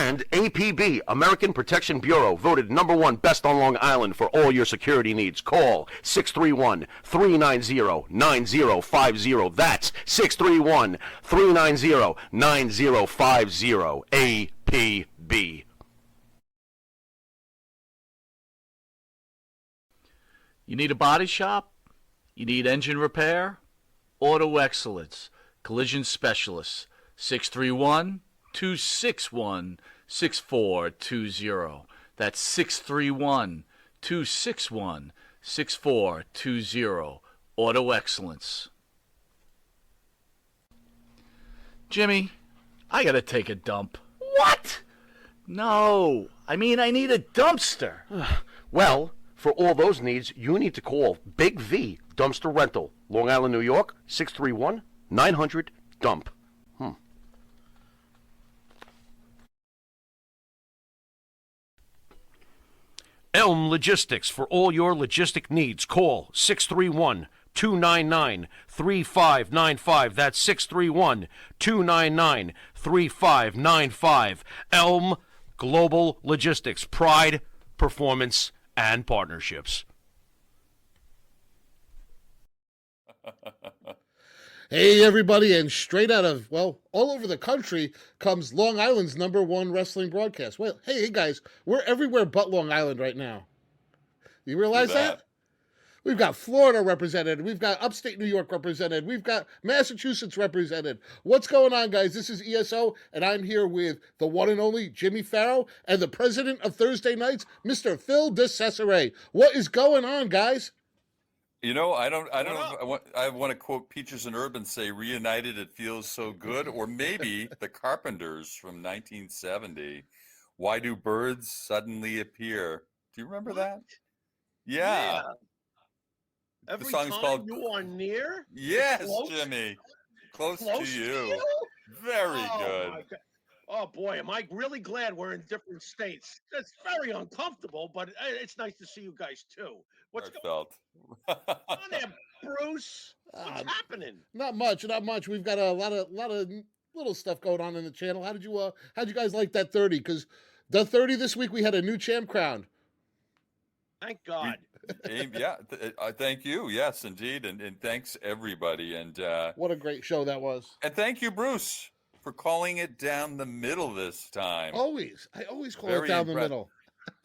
And APB, American Protection Bureau, voted #1 best on Long Island for all your security needs. Call 631-390-9050. That's 631-390-9050. APB. You need a body shop? You need engine repair? Auto Excellence. Collision Specialists. 631-261-6420. That's 631-261-6420. Auto Excellence. Jimmy, I gotta take a dump. What? No, I mean I need a dumpster. Well, for all those needs, you need to call Big V Dumpster Rental, Long Island, New York, 631-900-DUMP. Elm Logistics, for all your logistic needs, call 631-299-3595. That's 631-299-3595. Elm Global Logistics, pride, performance, and partnerships. Hey, everybody, and straight out of, well, all over the country comes Long Island's #1 wrestling broadcast. Well, hey, guys, we're everywhere but Long Island right now. You realize that? We've got Florida represented. We've got upstate New York represented. We've got Massachusetts represented. What's going on, guys? This is ESO, and I'm here with the one and only Jimmy Pharaoh and the president of Thursday nights, Mr. Phil DeCesare. What is going on, guys? You know, I don't know. I want to quote Peaches and Urban, say, reunited, it feels so good. Or maybe the Carpenters from 1970. Why do birds suddenly appear? Do you remember that? Yeah. Every the song's time called you are near? Yes, Close? Jimmy. Close Close to to you. you? Very Oh, good. my God. Oh, boy, am I really glad we're in different states. It's very uncomfortable, but it's nice to see you guys, too. What's going on there, Bruce? What's happening? Not much. We've got a lot of little stuff going on in the channel. How'd you guys like that 30? Because the 30 this week we had a new champ crowned. Thank God. Thank you. Yes, indeed. And thanks, everybody. And what a great show that was. And thank you, Bruce, for calling it down the middle this time. I always call it down the middle.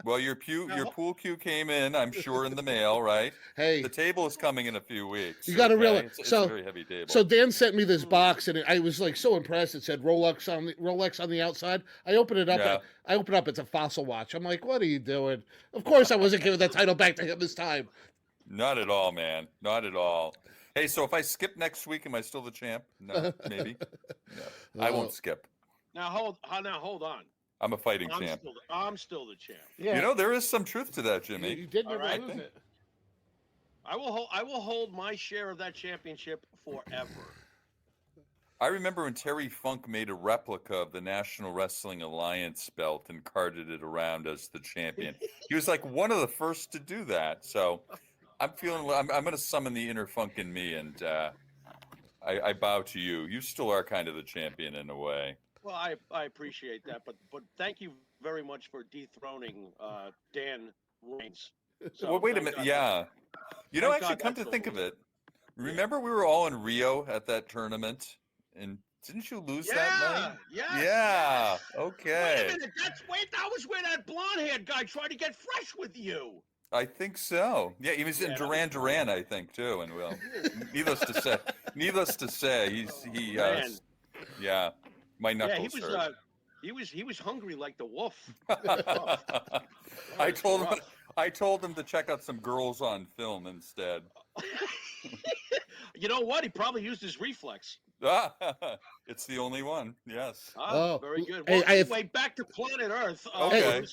Well, your pool cue came in, I'm sure, in the mail, right? Hey, the table is coming in a few weeks. You got to realize. It's a very heavy table. So Dan sent me this box, and I was like so impressed. It said Rolex on the outside. I opened it up. Yeah. I opened up. It's a fossil watch. I'm like, what are you doing? Of course, I wasn't giving the title back to him this time. Not at all, man. Not at all. Hey, so if I skip next week, am I still the champ? No, maybe. No, I won't skip. Now hold on. I'm a fighting champ. I'm still the champ. Yeah. You know, there is some truth to that, Jimmy. You did never lose it. I will hold my share of that championship forever. I remember when Terry Funk made a replica of the National Wrestling Alliance belt and carted it around as the champion. He was like one of the first to do that. So I'm going to summon the inner Funk in me, and I bow to you. You still are kind of the champion in a way. Well, I appreciate that, but thank you very much for dethroning Dan Reigns. So, well, wait a minute. Yeah. You know, actually, come to think of it, remember we were all in Rio at that tournament, and didn't you lose that night? Yeah. Okay. Wait a minute. That was where that blonde-haired guy tried to get fresh with you. I think so. Yeah, he was in Duran, I think, too. And well, needless to say, yeah. My knuckles hurt. He was hungry like the wolf. I told him to check out some girls on film instead. You know what? He probably used his reflex. It's the only one. Yes. Very good. Well, anyway, back to planet Earth. Okay.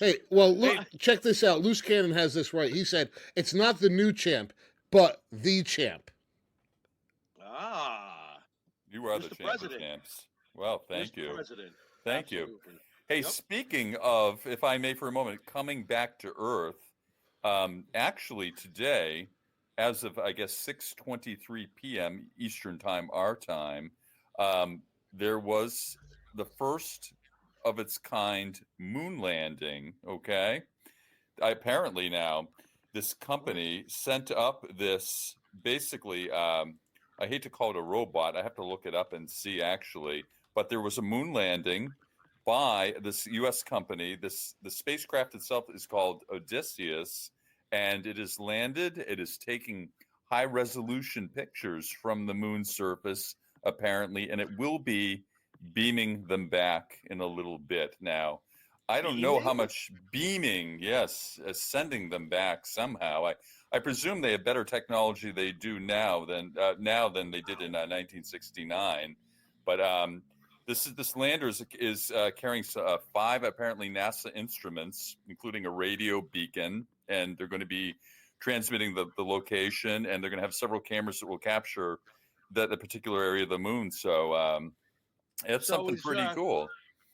Check this out. Loose Cannon has this right. He said it's not the new champ, but the champ. You are the champs. Well, thank you. President. Thank you. Hey, speaking of, if I may for a moment, coming back to Earth, actually today, as of, I guess, 6:23 p.m. Eastern Time, our time, there was the first of its kind moon landing. Okay. Apparently now this company sent up this basically, I hate to call it a robot. I have to look it up and see actually, but there was a moon landing by this U.S. company. The spacecraft itself is called Odysseus, and it is landed. It is taking high resolution pictures from the moon's surface, apparently, and it will be beaming them back in a little bit. Now, I don't know how much beaming, yes, sending them back somehow. I presume they have better technology they do now than they did in 1969. But this lander is carrying 5 apparently NASA instruments, including a radio beacon, and they're going to be transmitting the location, and they're going to have several cameras that will capture the particular area of the moon. So it's something pretty cool.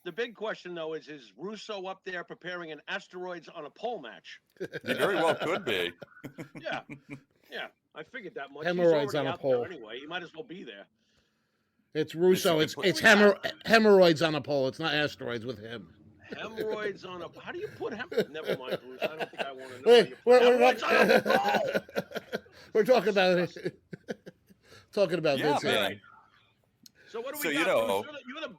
The big question, though, is Russo up there preparing an asteroids on a pole match? He very well could be. Yeah. I figured that much. Hemorrhoids on a pole. Anyway, he might as well be there. It's Russo. It's hemorrhoids on a pole. It's not asteroids with him. Hemorrhoids on a... How do you put hemorrhoids? Never mind, Bruce. I don't think I want to know. Hemorrhoids on a pole! We're talking about it. Talking about this. Man. So what do we got?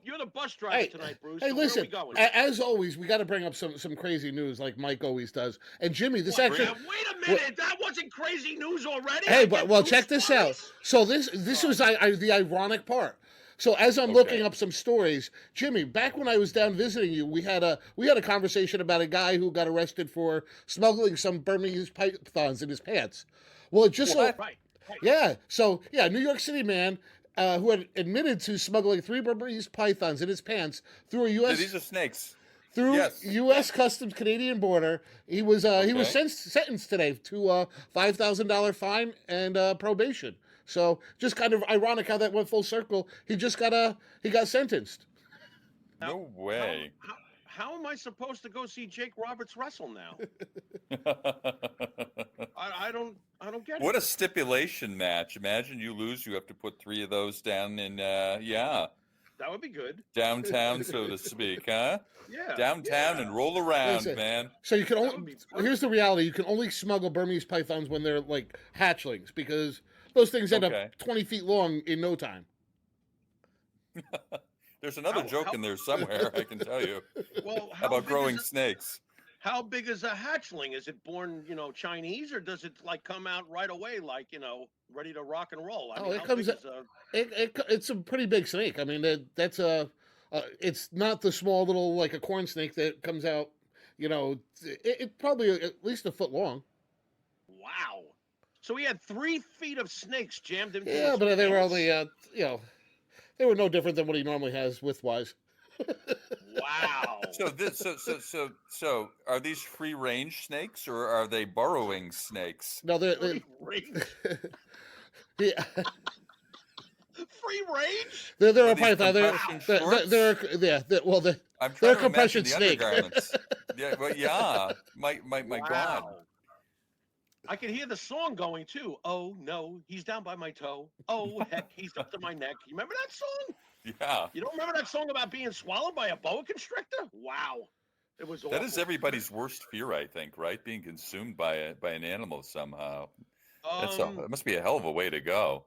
You're the bus driver tonight, Bruce. Hey, so listen. Where are we going? As always, we got to bring up some crazy news, like Mike always does. And Jimmy, this actually. Wait a minute, that wasn't crazy news already. Hey, but check this out. So this was the ironic part. So as I'm looking up some stories, Jimmy, back when I was down visiting you, we had a conversation about a guy who got arrested for smuggling some Burmese pythons in his pants. Well, it just right. Yeah. So New York City man. Who had admitted to smuggling 3 Burmese pythons in his pants through a U.S. These are snakes. Through U.S. Customs Canadian border. He was sentenced today to a $5,000 fine and probation. So just kind of ironic how that went full circle. He got sentenced. No way. How am I supposed to go see Jake Roberts wrestle now? I don't get it. What a stipulation match. Imagine you lose, you have to put 3 of those down in That would be good. Downtown, so to speak, huh? Yeah. Downtown and roll around, man. So you can only here's the reality, you can only smuggle Burmese pythons when they're like hatchlings, because those things end up 20 feet long in no time. There's another joke in there somewhere, I can tell you. Well, about growing snakes. How big is a hatchling? Is it born, Chinese, or does it come out right away, ready to rock and roll? It's a pretty big snake. I mean, that's it's not the small little like a corn snake that comes out. It probably at least a foot long. Wow. So he had 3 feet of snakes jammed into. Yeah, but they were only they were no different than what he normally has widthwise. Wow. So are these free range snakes, or are they burrowing snakes? No, they're free range. Yeah. Free range? They're a python. They're a compression snake. Yeah, but yeah, my God. I can hear the song going too. Oh no, he's down by my toe. Oh heck, he's up to my neck. You remember that song? Yeah. You don't remember that song about being swallowed by a boa constrictor? Wow. It was awful. That is everybody's worst fear, I think, right? Being consumed by an animal somehow. It must be a hell of a way to go.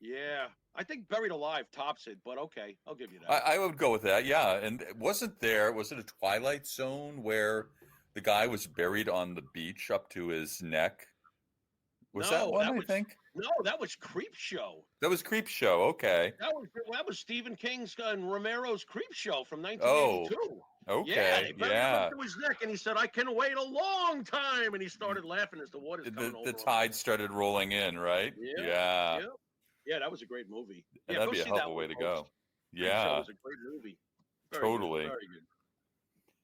Yeah. I think Buried Alive tops it, but okay, I'll give you that. I would go with that, yeah. And was it a Twilight Zone where the guy was buried on the beach up to his neck? That one, I think? No, that was Creep Show. That was Creep Show, okay. That was Stephen King's and Romero's Creep Show from 1982. Oh, okay, yeah. He buried him up to his neck, and he said, I can wait a long time, and he started laughing as the water's coming over. The tide started rolling in, right? Yeah. Yeah, that was a great movie. Yeah, that'd be a hell of a way to go. Yeah. It was a great movie. Totally. Very good.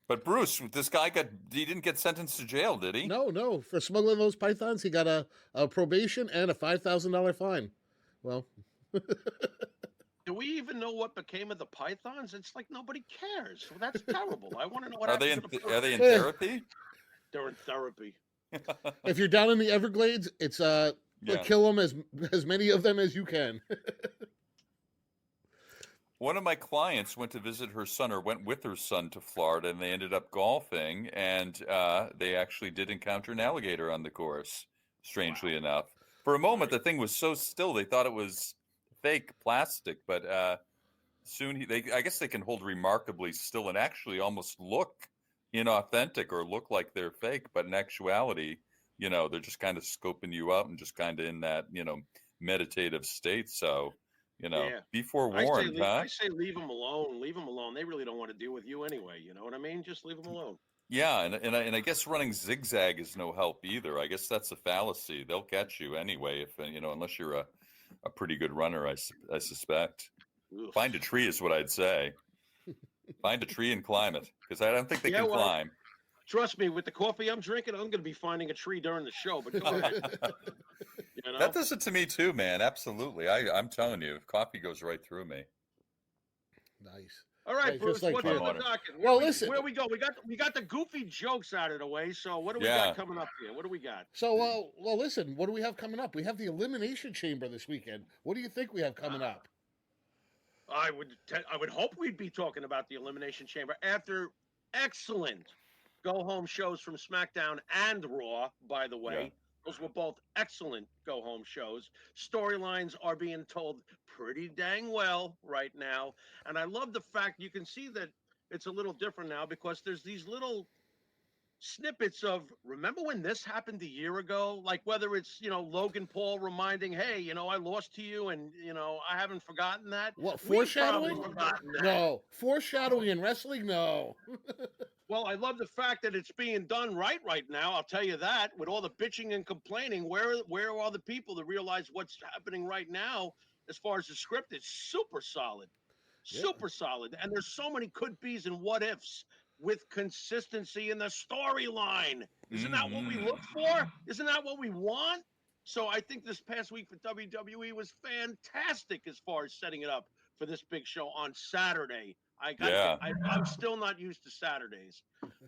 But Bruce, this guy he didn't get sentenced to jail, did he? No. For smuggling those pythons, he got a probation and a $5,000 fine. Well. Do we even know what became of the pythons? It's like nobody cares. Well, that's terrible. I want to know what Are they in therapy? They're in therapy. If you're down in the Everglades, it's kill them as many of them as you can. One of my clients went to visit her son, or went with her son to Florida, and they ended up golfing, and they actually did encounter an alligator on the course, strangely enough. For a moment, the thing was so still, they thought it was fake plastic, but soon I guess they can hold remarkably still and actually almost look inauthentic or look like they're fake, but in actuality, they're just kind of scoping you out and just kind of in that, meditative state. So, Yeah. be forewarned, huh? I say leave them alone. Leave them alone. They really don't want to deal with you anyway. You know what I mean? Just leave them alone. Yeah, and I guess running zigzag is no help either. I guess that's a fallacy. They'll catch you anyway if unless you're a pretty good runner, I suspect. Oof. Find a tree is what I'd say. Find a tree and climb it, because I don't think they can climb. Trust me, with the coffee I'm drinking, I'm going to be finding a tree during the show. But go ahead. That does it to me too, man. Absolutely. I'm telling you, coffee goes right through me. Nice. All right, Right, Bruce, just like what's you. on the docket? Well, listen. Where we go? We got the goofy jokes out of the way. So what do we got coming up here? What do we got? So, well, listen. What do we have coming up? We have the Elimination Chamber this weekend. What do you think we have coming up? I would hope we'd be talking about the Elimination Chamber after excellent go-home shows from SmackDown and Raw, by the way. Yeah. Those were both excellent go-home shows. Storylines are being told pretty dang well right now. And I love the fact you can see that it's a little different now because there's these little snippets of, remember when this happened a year ago? Like whether it's, Logan Paul reminding, hey, I lost to you and, I haven't forgotten that. What, foreshadowing? No. Foreshadowing in wrestling? No. Well, I love the fact that it's being done right now. I'll tell you that. With all the bitching and complaining, where are all the people that realize what's happening right now as far as the script is super solid. Super solid. And there's so many could be's and what ifs with consistency in the storyline. Isn't that what we look for? Isn't that what we want? So I think this past week for WWE was fantastic as far as setting it up for this big show on Saturday. I'm still not used to Saturdays.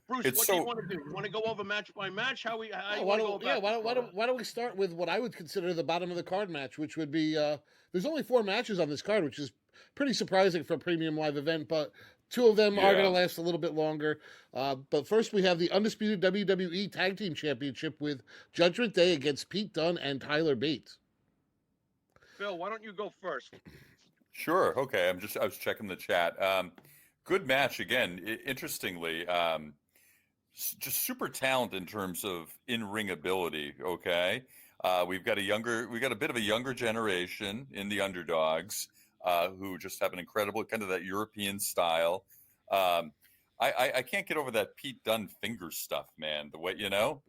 Bruce, do you want to do? You want to go over match by match? Why don't we start with what I would consider the bottom of the card match, which would be there's only 4 matches on this card, which is pretty surprising for a premium live event, but 2 of them are going to last a little bit longer. But first we have the undisputed WWE Tag Team Championship with Judgment Day against Pete Dunne and Tyler Bate. Phil, why don't you go first? Sure. Okay. I was checking the chat. Good match again. Interestingly, just super talented in terms of in-ring ability. Okay. We've got a bit of a younger generation in the underdogs, who just have an incredible kind of that European style. I can't get over that Pete Dunne finger stuff, man. The way,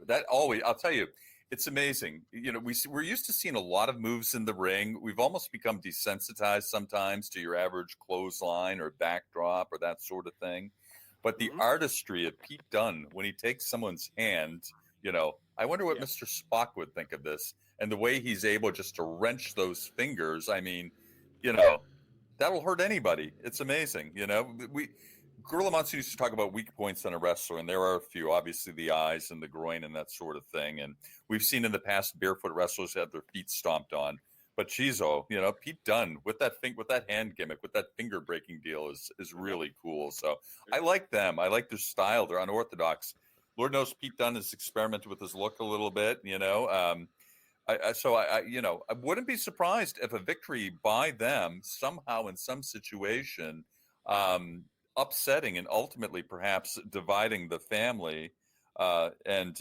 that always, I'll tell you, it's amazing. We're used to seeing a lot of moves in the ring. We've almost become desensitized sometimes to your average clothesline or backdrop or that sort of thing. But the artistry of Pete Dunne, when he takes someone's hand, I wonder what Mr. Spock would think of this. And the way he's able just to wrench those fingers, I mean, that'll hurt anybody. It's amazing. Gorilla Monsoon used to talk about weak points on a wrestler, and there are a few, obviously the eyes and the groin and that sort of thing. And we've seen in the past barefoot wrestlers have their feet stomped on. But Chizo, Pete Dunne with that hand gimmick, with that finger breaking deal is really cool. So I like them. I like their style. They're unorthodox. Lord knows Pete Dunne has experimented with his look a little bit, I wouldn't be surprised if a victory by them somehow in some situation, upsetting and ultimately perhaps dividing the family, and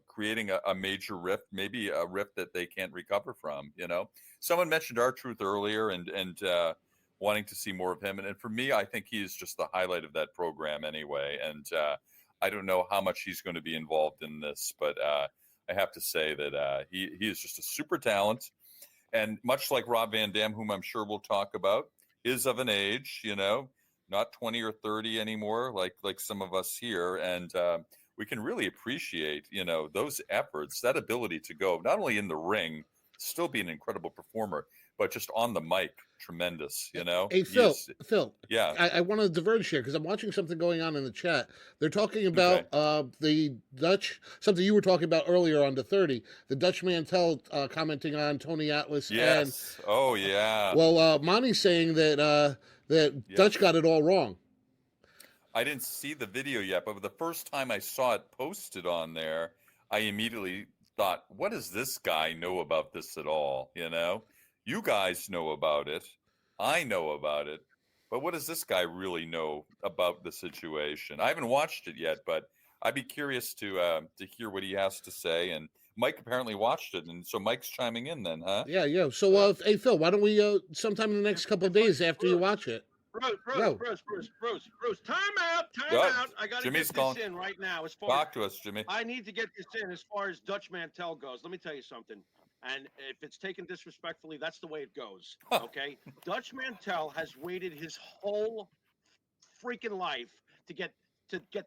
creating a major rift, maybe a rift that they can't recover from. Someone mentioned R-Truth earlier and wanting to see more of him, and for me, I think he is just the highlight of that program anyway. And I don't know how much he's going to be involved in this, but I have to say that he is just a super talent, and much like Rob Van Dam, whom I'm sure we'll talk about, is of an age, not 20 or 30 anymore, like some of us here, and we can really appreciate, those efforts, that ability to go not only in the ring, still be an incredible performer, but just on the mic, tremendous, Hey, Phil, yeah. I want to diverge here because I'm watching something going on in the chat. They're talking about the Dutch, something you were talking about earlier on the 30, the Dutch Mantel commenting on Tony Atlas. Yes. And, Monty's saying that that Yes. Dutch got it all wrong. I didn't see the video yet, but the first time I saw it posted on there, I immediately thought, what does this guy know about this at all? You guys know about it. I know about it. But what does this guy really know about the situation? I haven't watched it yet, but I'd be curious to hear what he has to say. And Mike apparently watched it, and so Mike's chiming in then, huh? Yeah. So, hey, Phil, why don't we sometime in the next couple of days after you watch it? Bruce, time out. I got to Jimmy's get calling. this in right now. Talk to us, Jimmy. I need to get this in as far as Dutch Mantel goes. Let me tell you something. And if it's taken disrespectfully, that's the way it goes. Okay? Dutch Mantel has waited his whole freaking life to get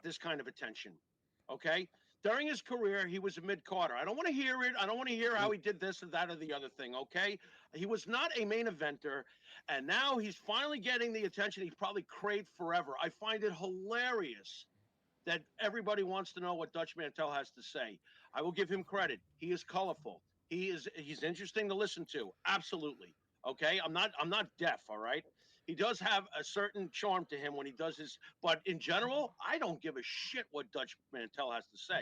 this kind of attention. Okay? During his career, he was a mid-carder. I don't want to hear it. I don't want to hear how he did this or that or the other thing, okay? He was not a main eventer, and now he's finally getting the attention he probably craved forever. I find it hilarious that everybody wants to know what Dutch Mantel has to say. I will give him credit. He is colorful. He's interesting to listen to. Absolutely. Okay? I'm not deaf, all right? He does have a certain charm to him when he does his, but in general, I don't give a shit what Dutch Mantel has to say.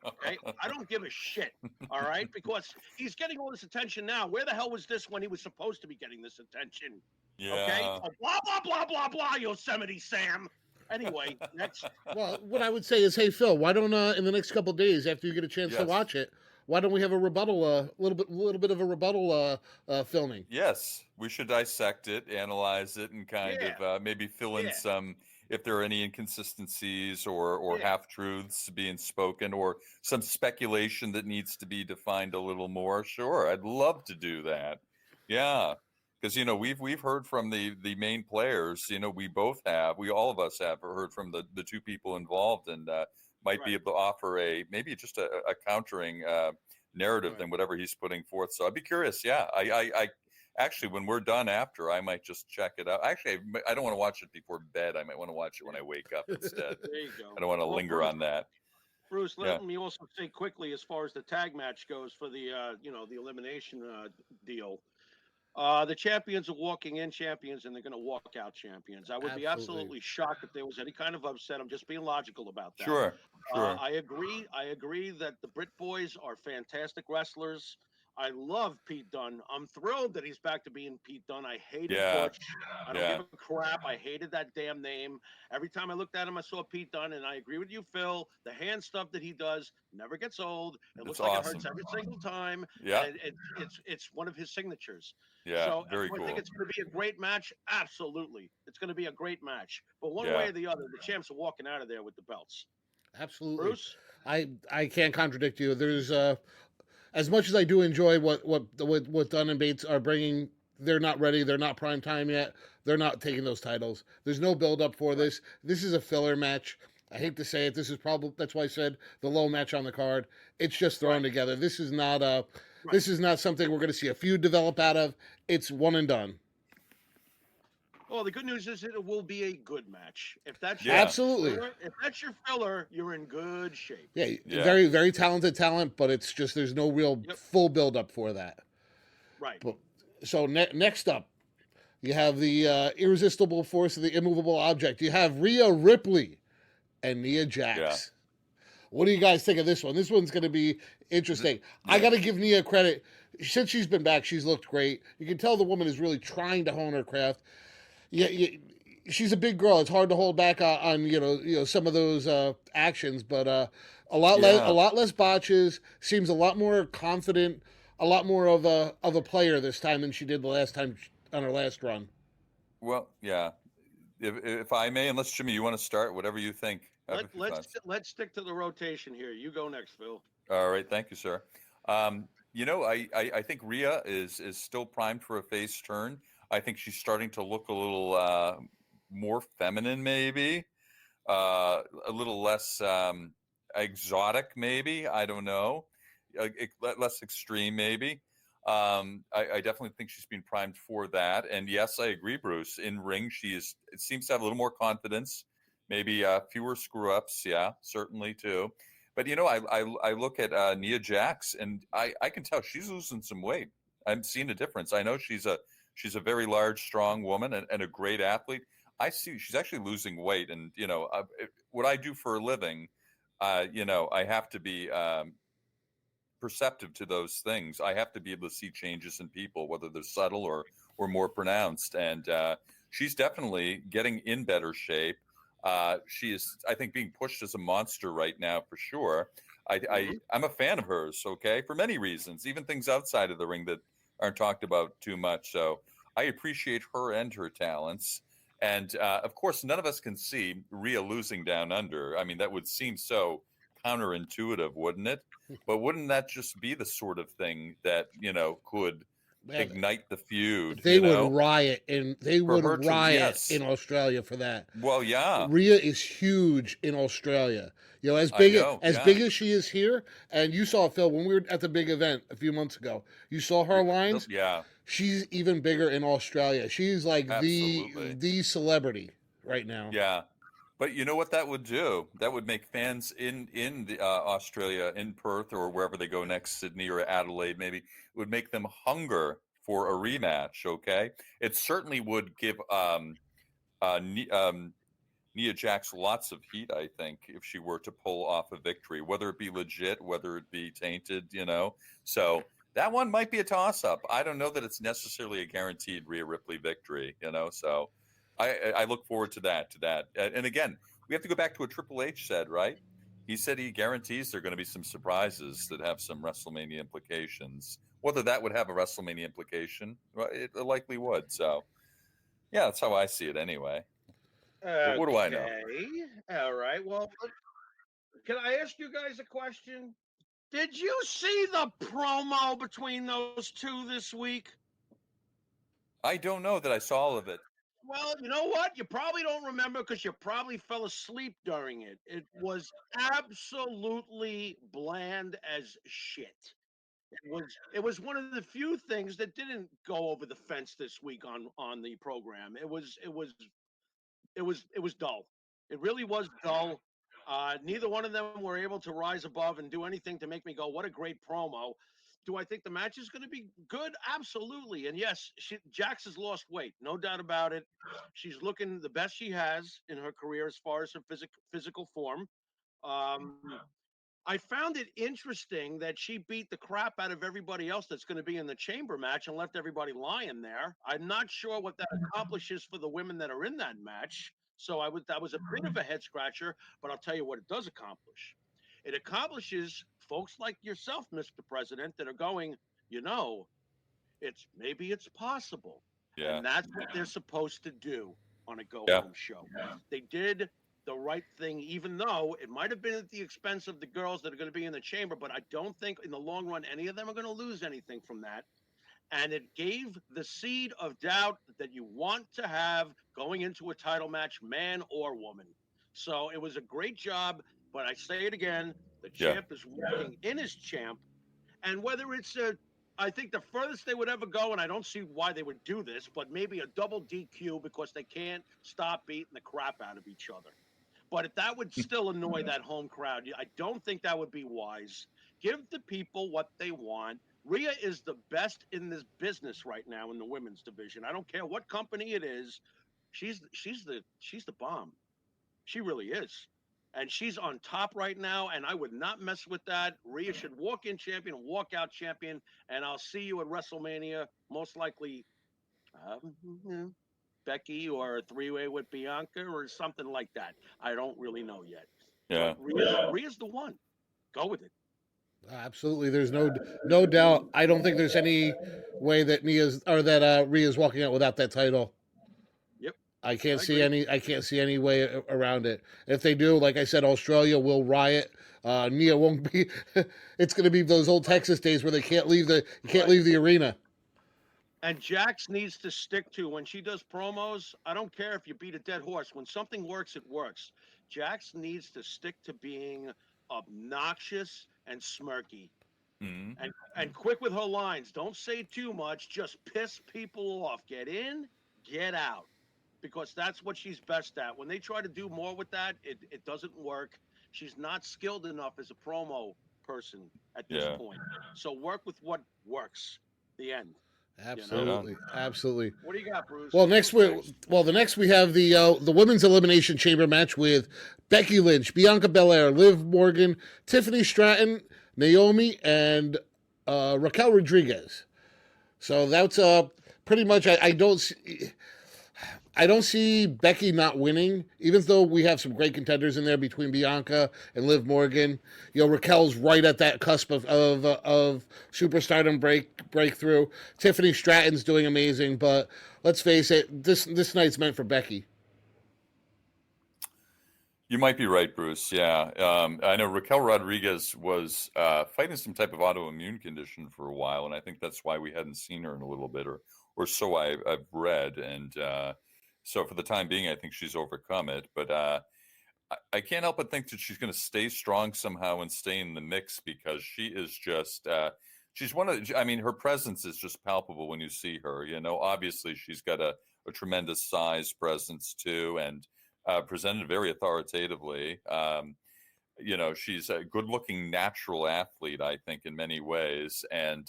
Okay? I don't give a shit, all right? Because he's getting all this attention now. Where the hell was this when he was supposed to be getting this attention? Yeah. Okay? Oh, blah, blah, blah, blah, blah, Yosemite Sam. Anyway, next. Well, what I would say is, hey, Phil, why don't in the next couple of days after you get a chance to Yes. watch it, why don't we have a rebuttal, a little bit of a rebuttal filming? Yes, we should dissect it, analyze it, and kind of maybe fill in some, if there are any inconsistencies or half-truths being spoken or some speculation that needs to be defined a little more. Sure, I'd love to do that. Yeah, because we've heard from the main players. We all of us have heard from the two people involved, and might be able to offer maybe just a countering narrative than whatever he's putting forth. So I'd be curious. Yeah, I actually, when we're done after, I might just check it out. Actually, I don't want to watch it before bed. I might want to watch it when I wake up instead. There you go. I don't want to linger on that. Bruce, let me also say quickly, as far as the tag match goes for the the elimination deal. The champions are walking in champions, and they're going to walk out champions. I would be absolutely shocked if there was any kind of upset. I'm just being logical about that. Sure. I agree. I agree that the Brit Boys are fantastic wrestlers. I love Pete Dunne. I'm thrilled that he's back to being Pete Dunne. I hated Butch. I don't give a crap. I hated that damn name. Every time I looked at him, I saw Pete Dunne, and I agree with you, Phil. The hand stuff that he does never gets old. It looks like it hurts every single time. Yeah. And it's one of his signatures. Yeah, so very cool. I think it's going to be a great match. Absolutely. It's going to be a great match. But one way or the other, the champs are walking out of there with the belts. Absolutely. Bruce? I can't contradict you. There's as much as I do enjoy what Dunn and Bates are bringing, they're not ready. They're not prime time yet. They're not taking those titles. There's no build up for this. This is a filler match. I hate to say it. This is probably, that's why I said the low match on the card. It's just thrown together. This is not this is not something we're going to see a feud develop out of. It's one and done. Well, the good news is it will be a good match. If that's absolutely, if that's your filler, you're in good shape. Yeah, very, very talented talent, but it's just there's no real full build up for that. Right. But, so next up, you have the irresistible force of the immovable object. You have Rhea Ripley and Nia Jax. Yeah. What do you guys think of this one? This one's going to be interesting. I got to give Nia credit. Since she's been back, she's looked great. You can tell the woman is really trying to hone her craft. Yeah, she's a big girl. It's hard to hold back on some of those actions, but a lot less botches. Seems a lot more confident, a lot more of a player this time than she did the last time on her last run. Well, yeah. If I may, unless Jimmy, you want to start, whatever you think. Let's stick to the rotation here. You go next, Phil. All right, thank you, sir. I think Rhea is still primed for a face turn. I think she's starting to look a little more feminine, maybe a little less exotic, maybe. I don't know, less extreme, maybe. I definitely think she's been primed for that. And yes, I agree, Bruce. In ring, it seems to have a little more confidence, maybe fewer screw ups. Yeah, certainly too. But I look at Nia Jax, and I can tell she's losing some weight. I'm seeing a difference. I know she's a She's a very large, strong woman and a great athlete. I see she's actually losing weight, and what I do for a living, I have to be perceptive to those things. I have to be able to see changes in people, whether they're subtle or more pronounced. And she's definitely getting in better shape. She is, I think, being pushed as a monster right now for sure. I'm a fan of hers, okay, for many reasons, even things outside of the ring that aren't talked about too much. So I appreciate her and her talents. And of course, none of us can see Rhea losing down under. I mean, that would seem so counterintuitive, wouldn't it? But wouldn't that just be the sort of thing that could Man, ignite the feud? they would riot in For her to, yes. in Australia for that. Well, yeah, Rhea is huge in Australia. As I big know, as yeah. big as she is here, and you saw Phil when we were at the big event a few months ago. You saw her lines. Yeah, She's even bigger in Australia. She's like absolutely. the celebrity right now. Yeah. But you know what that would do? That would make fans in the, Australia, in Perth, or wherever they go next, Sydney or Adelaide, maybe, it would make them hunger for a rematch. Okay, it certainly would give Nia Jax lots of heat, I think, if she were to pull off a victory, whether it be legit, whether it be tainted. So that one might be a toss-up. I don't know that it's necessarily a guaranteed Rhea Ripley victory. So. I look forward to that. And again, we have to go back to what Triple H said, right? He said he guarantees there are going to be some surprises that have some WrestleMania implications. Whether that would have a WrestleMania implication, well, it likely would. So, yeah, that's how I see it anyway. Okay. What do I know? All right. Well, can I ask you guys a question? Did you see the promo between those two this week? I don't know that I saw all of it. Well, you know what? You probably don't remember because you probably fell asleep during it. It was absolutely bland as shit. It was one of the few things that didn't go over the fence this week on the program. It was dull. It really was dull. Neither one of them were able to rise above and do anything to make me go, "What a great promo." Do I think the match is going to be good? Absolutely. And yes, Jax has lost weight, no doubt about it. She's looking the best she has in her career as far as her physical form. Um, I found it interesting that she beat the crap out of everybody else that's going to be in the chamber match and left everybody lying there. I'm not sure what that accomplishes for the women that are in that match. So that was a bit of a head scratcher, but I'll tell you what it does accomplish. It accomplishes folks like yourself, Mr. President, that are going, maybe it's possible. Yeah. And that's what they're supposed to do on a go Yeah. home show. They did the right thing, even though it might have been at the expense of the girls that are going to be in the chamber, but I don't think in the long run any of them are going to lose anything from that. And it gave the seed of doubt that you want to have going into a title match, man or woman. So it was a great job, but I say it again, the champ is working in his champ. And whether it's I think the furthest they would ever go, and I don't see why they would do this, but maybe a double DQ because they can't stop beating the crap out of each other. But if that would still annoy that home crowd, I don't think that would be wise. Give the people what they want. Rhea is the best in this business right now in the women's division. I don't care what company it is. She's the bomb. She really is. And she's on top right now, and I would not mess with that. Rhea should walk in champion, walk out champion, and I'll see you at WrestleMania, most likely Becky or a three-way with Bianca or something like that. I don't really know yet. Yeah. But Rhea's the one. Go with it. Absolutely, there's no doubt. I don't think there's any way that Rhea's walking out without that title. Yep. I can't see any way around it. If they do, like I said, Australia will riot. Nia won't be. It's going to be those old Texas days where they can't leave the arena. And Jax needs to stick to when she does promos. I don't care if you beat a dead horse. When something works, it works. Jax needs to stick to being obnoxious and smirky. Mm-hmm. And quick with her lines. Don't say too much. Just piss people off. Get in, get out. Because that's what she's best at. When they try to do more with that, it doesn't work. She's not skilled enough as a promo person at this point. So work with what works. The end. Absolutely, absolutely. What do you got, Bruce? Well, the next we have the women's elimination chamber match with Becky Lynch, Bianca Belair, Liv Morgan, Tiffany Stratton, Naomi, and Raquel Rodriguez. So that's pretty much. I don't see Becky not winning, even though we have some great contenders in there between Bianca and Liv Morgan. Raquel's right at that cusp of superstardom breakthrough. Tiffany Stratton's doing amazing, but let's face it, this night's meant for Becky. You might be right, Bruce. Yeah. I know Raquel Rodriguez was fighting some type of autoimmune condition for a while, and I think that's why we hadn't seen her in a little bit, or so I've read. And so for the time being, I think she's overcome it. But I can't help but think that she's going to stay strong somehow and stay in the mix, because she is just she's her presence is just palpable when you see her. Obviously she's got a tremendous size presence too, and presented very authoritatively. She's a good-looking natural athlete, I think, in many ways, and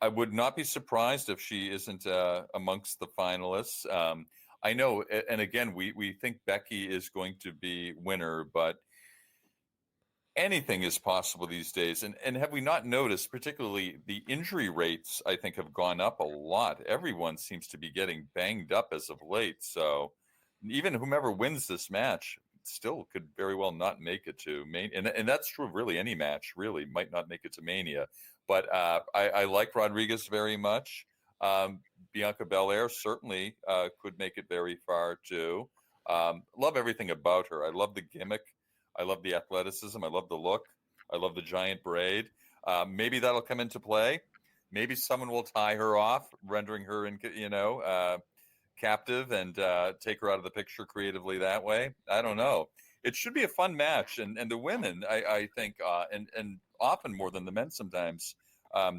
I would not be surprised if she isn't amongst the finalists. I know, and again, we think Becky is going to be winner, but anything is possible these days. And have we not noticed, particularly the injury rates, I think, have gone up a lot. Everyone seems to be getting banged up as of late. So even whomever wins this match still could very well not make it to Mania. And that's true of really any match, really might not make it to Mania. But I like Rodriguez very much. Bianca Belair certainly could make it very far too. Love everything about her. I love the gimmick. I love the athleticism. I love the look. I love the giant braid. Maybe that'll come into play. Maybe someone will tie her off, rendering her captive, and take her out of the picture creatively that way. I don't know. It should be a fun match, and the women, I think, and often more than the men sometimes,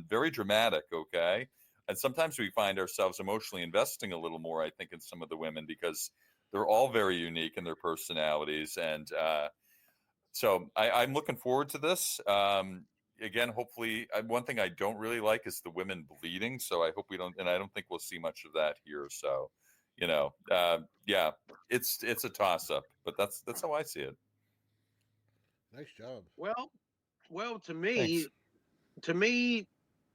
very dramatic. Okay, and sometimes we find ourselves emotionally investing a little more, I think, in some of the women, because they're all very unique in their personalities, and so I'm looking forward to this. Again, hopefully, one thing I don't really like is the women bleeding. So I hope we don't, and I don't think we'll see much of that here. So, yeah, it's a toss up, but that's how I see it. Nice job. Well, Thanks. to me,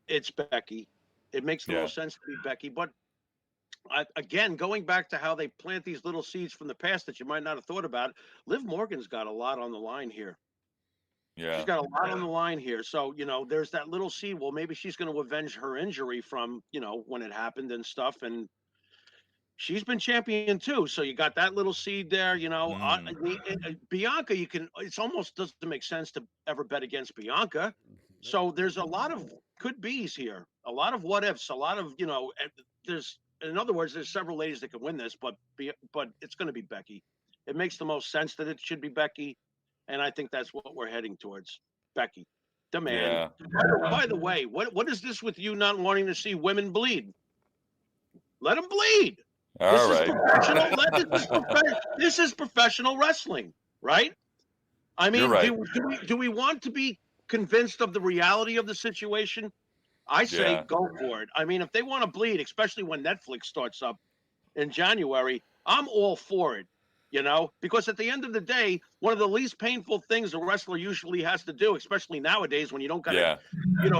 it's Becky. It makes the most sense to be Becky, but again, going back to how they plant these little seeds from the past that you might not have thought about, Liv Morgan's got a lot on the line here. Yeah. She's got a lot on the line here. So, there's that little seed. Well, maybe she's going to avenge her injury from, when it happened and stuff. And she's been champion too. So you got that little seed there, Bianca, it almost doesn't make sense to ever bet against Bianca. So there's a lot of could be's here, a lot of what ifs, a lot of, in other words, there's several ladies that can win this, but it's going to be Becky. It makes the most sense that it should be Becky. And I think that's what we're heading towards. Becky, the man. Yeah. By the way, what is this with you not wanting to see women bleed? Let them bleed. All right. This is professional wrestling, right? I mean, right. do we want to be convinced of the reality of the situation? I say go for it. I mean, if they want to bleed, especially when Netflix starts up in January, I'm all for it. Because at the end of the day, one of the least painful things a wrestler usually has to do, especially nowadays when you don't got to,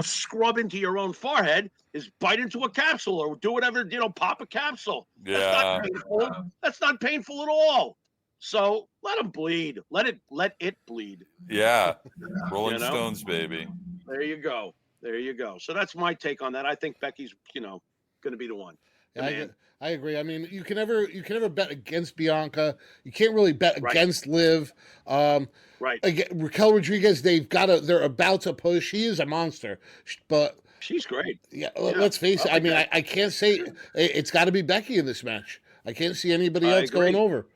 scrub into your own forehead, is bite into a capsule or do whatever, pop a capsule. Yeah. That's not painful. That's not painful at all. So let them bleed. Let it bleed. Yeah. Rolling Stones, baby. There you go. So that's my take on that. I think Becky's, going to be the one. I agree. I mean, you can never bet against Bianca. You can't really bet against Liv. Right. Again, Raquel Rodriguez, they're about to push. She is a monster, but she's great. Yeah. Let's face it. I mean, I can't say it's got to be Becky in this match. I can't see anybody else going over.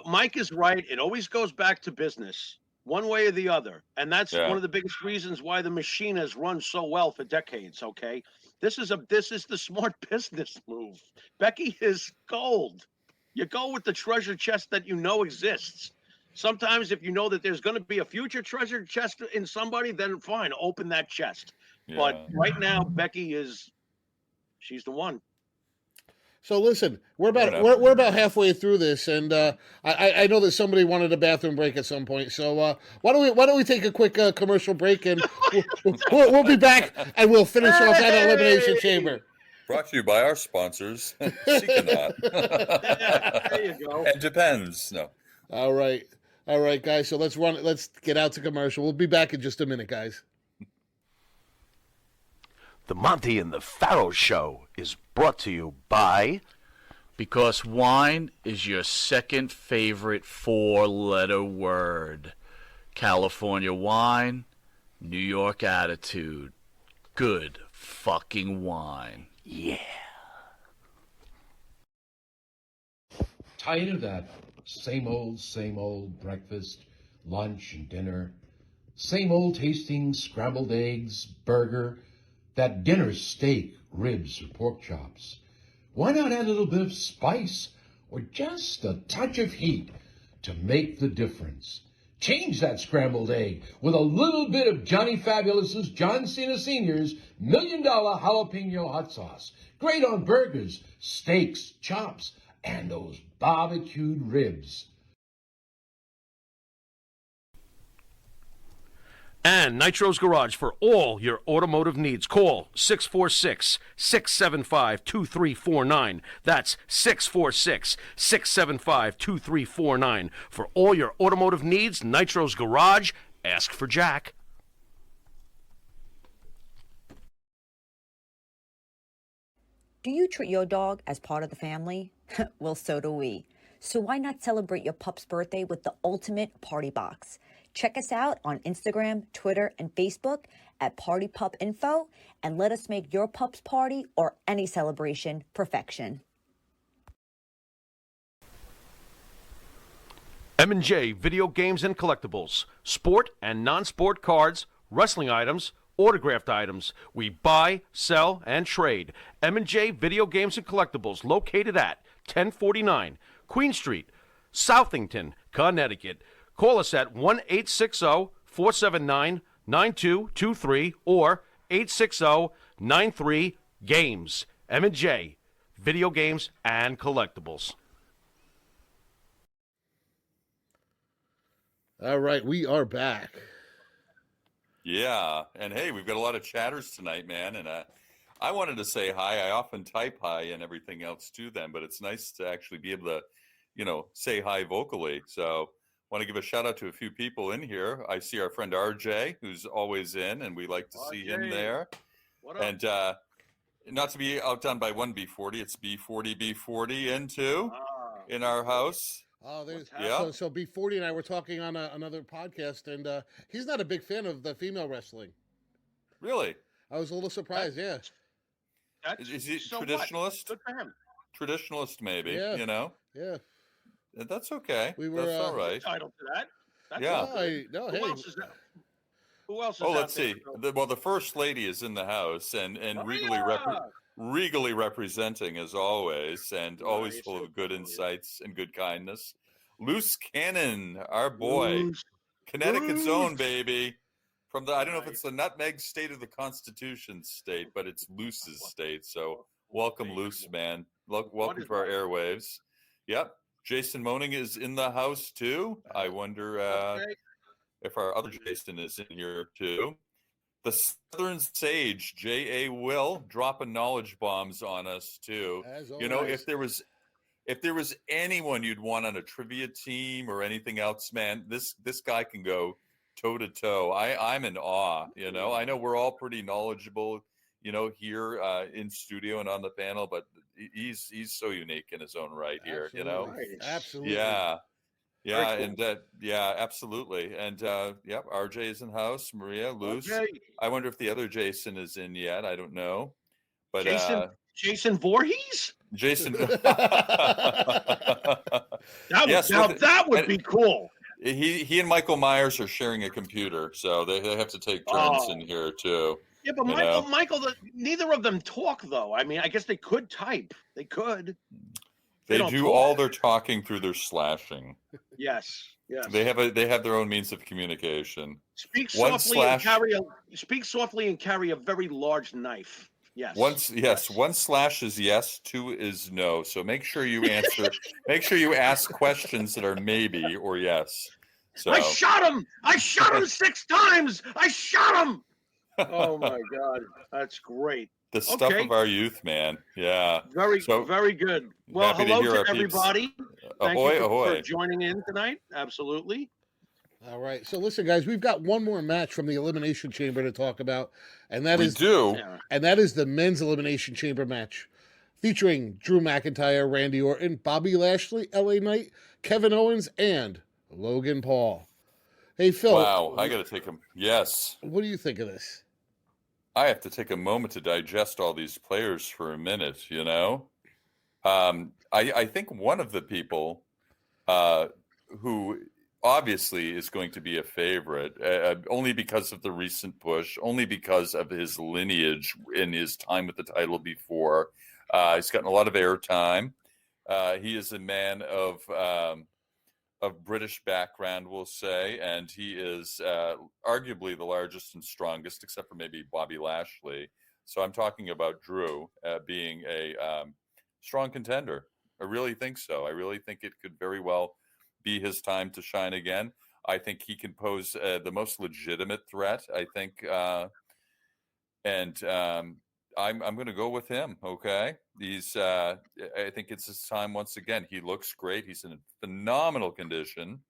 Mike is right. It always goes back to business, one way or the other, and that's one of the biggest reasons why the machine has run so well for decades. Okay. This is the smart business move. Becky is gold. You go with the treasure chest that exists. Sometimes if you know that there's going to be a future treasure chest in somebody, then fine, open that chest. Yeah. But right now, Becky is She's the one. So listen, we're about halfway through this, and I know that somebody wanted a bathroom break at some point. So why don't we take a quick commercial break, and we'll be back, and we'll finish off that Elimination Chamber. Brought to you by our sponsors, Seekanot. There you go. It depends. No. All right, guys. So let's get out to commercial. We'll be back in just a minute, guys. The Monte and the Pharaoh Show is brought to you by... Because wine is your second favorite four-letter word. California wine, New York attitude. Good fucking wine. Yeah. Tired of that same old breakfast, lunch, and dinner? Same old tasting scrambled eggs, burger, that dinner steak, ribs, or pork chops? Why not add a little bit of spice or just a touch of heat to make the difference? Change that scrambled egg with a little bit of Johnny Fabulous's John Cena Sr.'s $1 Million Jalapeno Hot Sauce. Great on burgers, steaks, chops, and those barbecued ribs. And Nitro's Garage for all your automotive needs. Call 646-675-2349. That's 646-675-2349. For all your automotive needs, Nitro's Garage. Ask for Jack. Do you treat your dog as part of the family? Well, so do we. So why not celebrate your pup's birthday with the ultimate party box? Check us out on Instagram, Twitter, and Facebook at Party Pup Info, and let us make your pup's party or any celebration perfection. M&J Video Games and Collectibles. Sport and non-sport cards, wrestling items, autographed items. We buy, sell, and trade. M&J Video Games and Collectibles, located at 1049 Queen Street, Southington, Connecticut. Call us at 1-860-479-9223 or 860-93-GAMES. M&J Video Games and Collectibles. All right, we are back. Yeah, and hey, we've got a lot of chatters tonight, man, and I wanted to say hi. I often type hi and everything else to them, but it's nice to actually be able to, say hi vocally. So want to give a shout out to a few people in here. I see our friend RJ, who's always in, and we like to see him there. What up? And not to be outdone by one B40, it's B40 in our house. Oh, there's Yeah. so B40 and I were talking on another podcast, and he's not a big fan of the female wrestling. Really? I was a little surprised. Yeah. Is he so what? traditionalist? Good for him. Traditionalist, maybe. Yeah. Yeah. That's okay. We were, That's all right. Entitled to that. That's Yeah. all good. No, Who hey. else is that? Who else is Oh, out let's there? see. The first lady is in the house and Maria! regally representing as always, and always Nice. full of good insights and good kindness. Loose Cannon, our boy, Loose. Connecticut's Loose. own baby. From the I don't know if it's the nutmeg state or the Constitution state, but it's Loose's state. So welcome, Loose, man. Welcome to our airwaves. Yep. Jason Moaning is in the house too. I wonder if our other Jason is in here too. The Southern Sage, J.A. Will, dropping knowledge bombs on us too. As If there was anyone you'd want on a trivia team or anything else, man, this guy can go toe to toe. I'm in awe. I know we're all pretty knowledgeable, here in studio and on the panel, but he's so unique in his own right here. Absolutely. Yeah. Yeah, Very and absolutely. And RJ is in house, Maria, Luce. Okay. I wonder if the other Jason is in yet. I don't know. But Jason Voorhees? Jason That would be cool. He and Michael Myers are sharing a computer, so they have to take turns in here too. Yeah, but Michael, neither of them talk though. I mean, I guess they could type. They could. They don't do talk. all their talking through their slashing. Yes. They have their own means of communication. Speak One softly slash- and carry a very large knife. Yes. Yes. 1 slash is yes, 2 is no. So make sure you answer. Make sure you ask questions that are maybe or yes. So I shot him. I shot him 6 times. I shot him. Oh my God, that's great. the stuff Okay, of our youth, man. Yeah. very So very good. Well, happy to hello hear to our peeps. everybody. Thank you Ahoy, for ahoy. joining in tonight. Absolutely. All right. So listen, guys, we've got one more match from the Elimination Chamber to talk about, and that We is do. Yeah. the men's Elimination Chamber match, featuring Drew McIntyre, Randy Orton, Bobby Lashley, LA Knight, Kevin Owens, and Logan Paul. Hey Phil, Wow. I got to take them. Yes. what do you think of this? I have to take a moment to digest all these players for a minute, you know? I think one of the people who obviously is going to be a favorite, only because of the recent push, only because of his lineage in his time with the title before. He's gotten a lot of airtime. He is a man of British background, we'll say, and he is arguably the largest and strongest, except for maybe Bobby Lashley. So I'm talking about Drew being a strong contender. I really think so. I really think it could very well be his time to shine again. I think he can pose the most legitimate threat. I think, and I'm going to go with him. Okay, I think it's his time once again. He looks great. He's in phenomenal condition.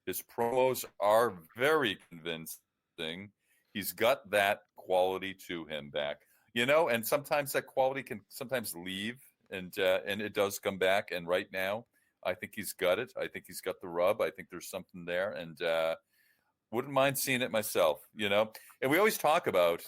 His promos are very convincing. He's got that quality to him back, and sometimes that quality can sometimes leave, and it does come back. And right now, I think he's got it. I think he's got the rub. I think there's something there, and wouldn't mind seeing it myself. And we always talk about,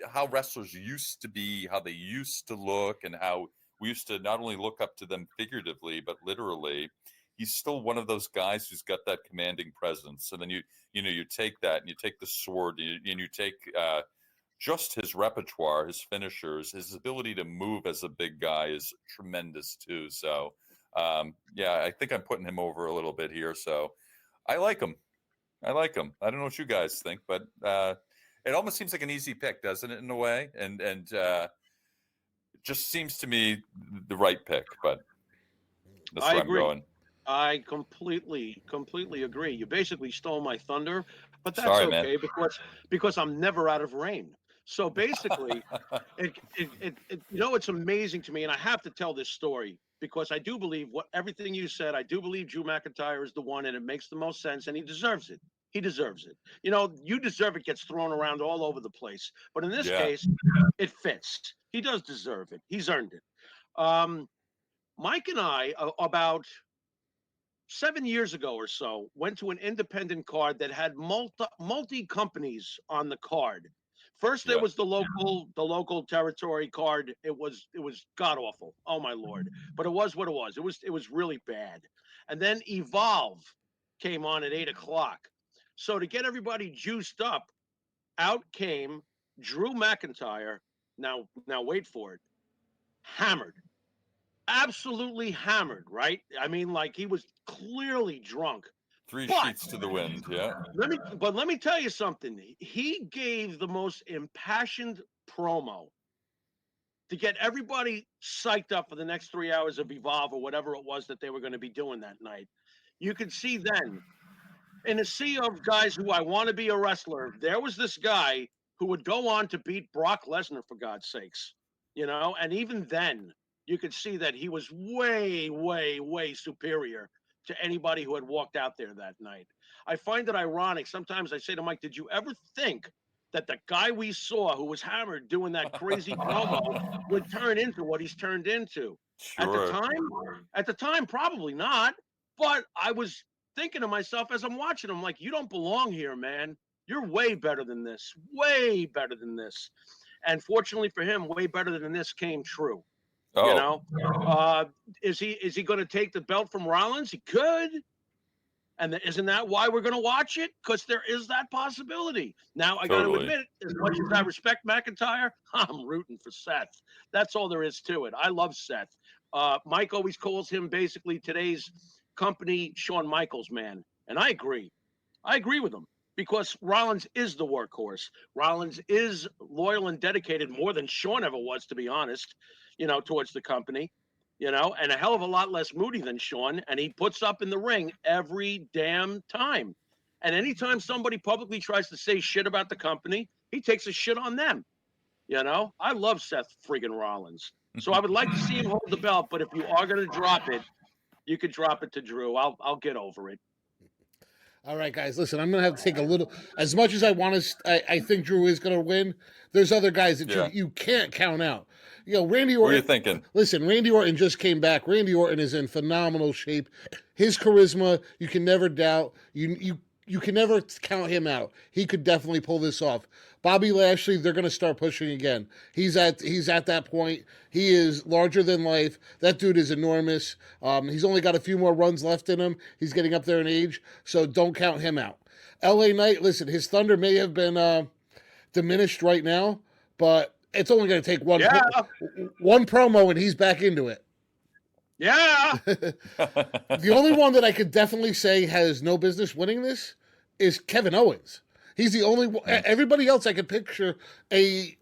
how wrestlers used to be, how they used to look, and how we used to not only look up to them figuratively, but literally. He's still one of those guys who's got that commanding presence. And then you take that and you take the sword and you take just his repertoire, his finishers, his ability to move as a big guy is tremendous too. So, I think I'm putting him over a little bit here. So I like him. I don't know what you guys think, but it almost seems like an easy pick, doesn't it, in a way? And it just seems to me the right pick, but that's where I'm going. I completely agree. You basically stole my thunder, but that's Sorry, okay man. because I'm never out of rain. So basically, it's amazing to me, and I have to tell this story because I do believe everything you said. I do believe Drew McIntyre is the one, and it makes the most sense, and he deserves it. He deserves it. You deserve it gets thrown around all over the place, but in this case, it fits. He does deserve it. He's earned it. Mike and I, about 7 years ago or so, went to an independent card that had multi companies on the card. First, there was the local territory card. It was god awful. Oh my lord! But it was what it was. It was really bad. And then Evolve came on at 8 o'clock. So to get everybody juiced up, out came Drew McIntyre. Now wait for it. Hammered. Absolutely hammered, right? I mean, like he was clearly drunk. 3 But sheets to the wind. Yeah. let me tell you something. He gave the most impassioned promo to get everybody psyched up for the next 3 hours of Evolve or whatever it was that they were going to be doing that night. You could see then, in a sea of guys who I want to be a wrestler, there was this guy who would go on to beat Brock Lesnar, for God's sakes. And even then, you could see that he was way, way, way superior to anybody who had walked out there that night. I find it ironic. Sometimes I say to Mike, did you ever think that the guy we saw who was hammered doing that crazy promo would turn into what he's turned into? Sure. At the time, probably not. But I was thinking to myself as I'm watching him, like, you don't belong here, man. You're way better than this. Way better than this. And fortunately for him, way better than this came true. Oh. Is he going to take the belt from Rollins? He could. And isn't that why we're going to watch it? Because there is that possibility. Now, I got to admit, as much as I respect McIntyre, I'm rooting for Seth. That's all there is to it. I love Seth. Mike always calls him basically today's company Shawn Michaels man. And I agree. I agree with him. because Rollins is the workhorse. Rollins is loyal and dedicated more than Sean ever was, to be honest, towards the company, and a hell of a lot less moody than Sean. And he puts up in the ring every damn time. And anytime somebody publicly tries to say shit about the company, he takes a shit on them. I love Seth friggin' Rollins. So I would like to see him hold the belt, but if you are going to drop it, you could drop it to Drew. I'll get over it. All right, guys, listen, I'm going to have to take a little, as much as I want to, I think Drew is going to win. There's other guys that you can't count out. Randy Orton. What are you thinking? Listen, Randy Orton just came back. Randy Orton is in phenomenal shape. His charisma, you can never doubt. You can never count him out. He could definitely pull this off. Bobby Lashley, they're going to start pushing again. He's at that point. He is larger than life. That dude is enormous. He's only got a few more runs left in him. He's getting up there in age, so don't count him out. LA Knight, listen, his thunder may have been diminished right now, but it's only going to take one promo and he's back into it. Yeah. The only one that I could definitely say has no business winning this is Kevin Owens. He's the only one. Everybody else I could picture a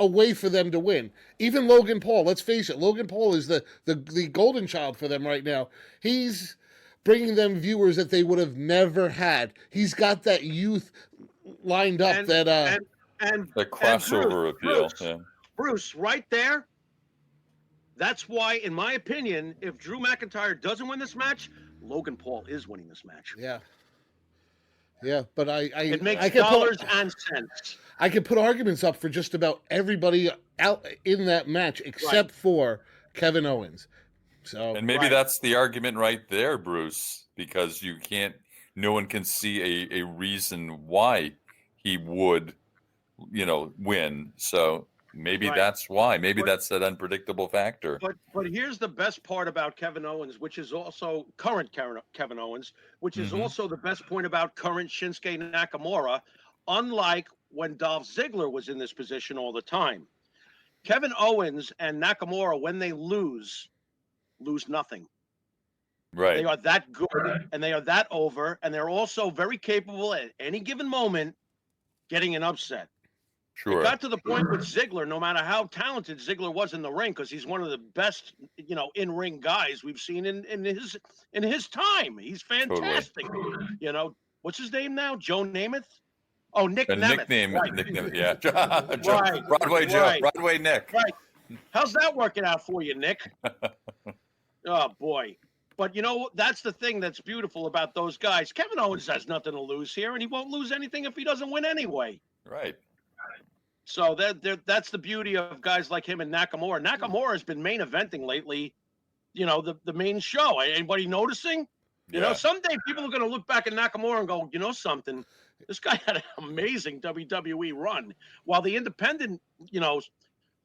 way for them to win. Even Logan Paul, let's face it, Logan Paul is the golden child for them right now. He's bringing them viewers that they would have never had. He's got that youth lined up and that the crossover appeal. Bruce, right there. That's why, in my opinion, if Drew McIntyre doesn't win this match, Logan Paul is winning this match. Yeah, but it makes dollars and cents. I could put arguments up for just about everybody out in that match except for Kevin Owens. So, and maybe that's the argument right there, Bruce, because no one can see a reason why he would, win. So maybe that's why. Maybe that's that unpredictable factor. But here's the best part about Kevin Owens, which is also current Kevin Owens, which is also the best point about current Shinsuke Nakamura, unlike when Dolph Ziggler was in this position all the time. Kevin Owens and Nakamura, when they lose nothing. Right. They are that good and they are that over, and they're also very capable at any given moment getting an upset. Sure. It got to the point with Ziggler, no matter how talented Ziggler was in the ring, because he's one of the best, in-ring guys we've seen in his time. He's fantastic. Totally. What's his name now? Joe Namath? Oh, Nick Nemeth. Nickname, yeah. Right. Broadway Joe. Right. Broadway Nick. Right. How's that working out for you, Nick? Oh, boy. But, that's the thing that's beautiful about those guys. Kevin Owens has nothing to lose here, and he won't lose anything if he doesn't win anyway. Right. So that's the beauty of guys like him and Nakamura. Nakamura has been main eventing lately, the main show. Anybody noticing? Someday people are going to look back at Nakamura and go, something? This guy had an amazing WWE run. While the independent,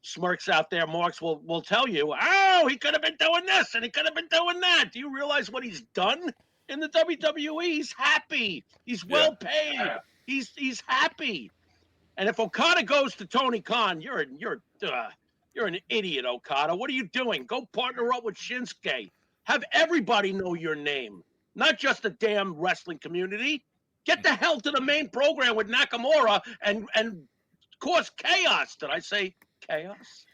smirks out there, Marks will tell you, oh, he could have been doing this and he could have been doing that. Do you realize what he's done in the WWE? He's happy. He's well paid. He's happy. And if Okada goes to Tony Khan, you're an idiot, Okada. What are you doing? Go partner up with Shinsuke. Have everybody know your name, not just the damn wrestling community. Get the hell to the main program with Nakamura and cause chaos. Did I say chaos?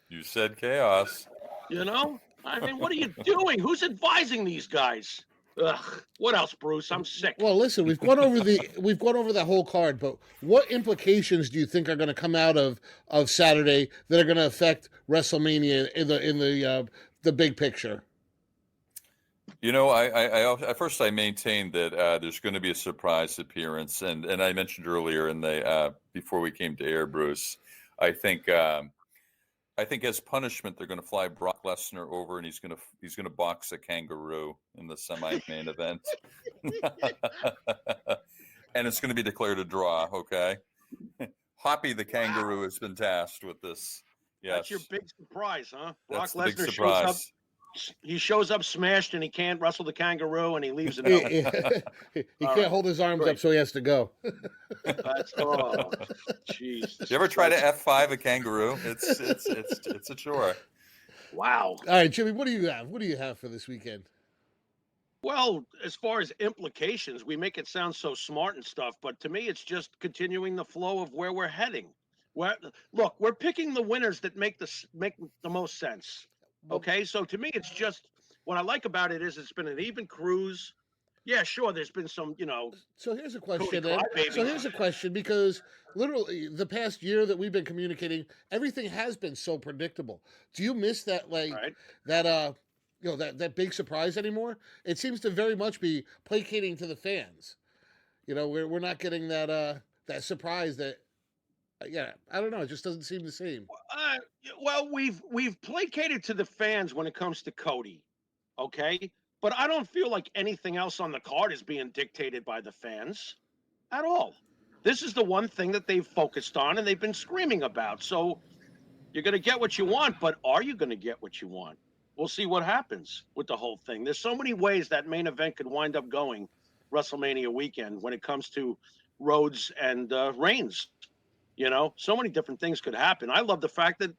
You said chaos. What are you doing? Who's advising these guys? Ugh. What else, Bruce? I'm sick. Well, listen, we've gone over that whole card, but what implications do you think are going to come out of Saturday that are going to affect WrestleMania in the big picture? At first I maintained that there's going to be a surprise appearance, and I mentioned earlier before we came to air, Bruce, I think as punishment they're going to fly Brock Lesnar over, and he's going to box a kangaroo in the semi-main event, and it's going to be declared a draw. Okay, Hoppy the kangaroo has been tasked with this. Yes, that's your big surprise, huh? That's Brock the big Lesnar surprise. He shows up smashed, and he can't wrestle the kangaroo, and he leaves it out. He can't hold his arms up, so he has to go. Jeez. You ever try to F5 a kangaroo? It's a chore. Wow. All right, Jimmy, what do you have? What do you have for this weekend? Well, as far as implications, we make it sound so smart and stuff, but to me, it's just continuing the flow of where we're heading. Where, look, we're picking the winners that make the most sense. Well, Okay, so to me, it's just what I like about it is it's been an even cruise. Yeah, sure, there's been some, so here's a Cody question then. So crybabies. here's a question because literally the past year that we've been communicating, everything has been so predictable. Do you miss that Right? that that big surprise anymore? It seems to very much be placating to the fans. We're not getting that surprise that yeah, I don't know, it just doesn't seem the same. Uh, well, we've placated to the fans when it comes to Cody, okay? But I don't feel like anything else on the card is being dictated by the fans at all. This is the one thing that they've focused on and they've been screaming about. So you're going to get what you want, but are you going to get what you want? We'll see what happens with the whole thing. There's so many ways that main event could wind up going WrestleMania weekend when it comes to Rhodes and Reigns. So many different things could happen. I love the fact that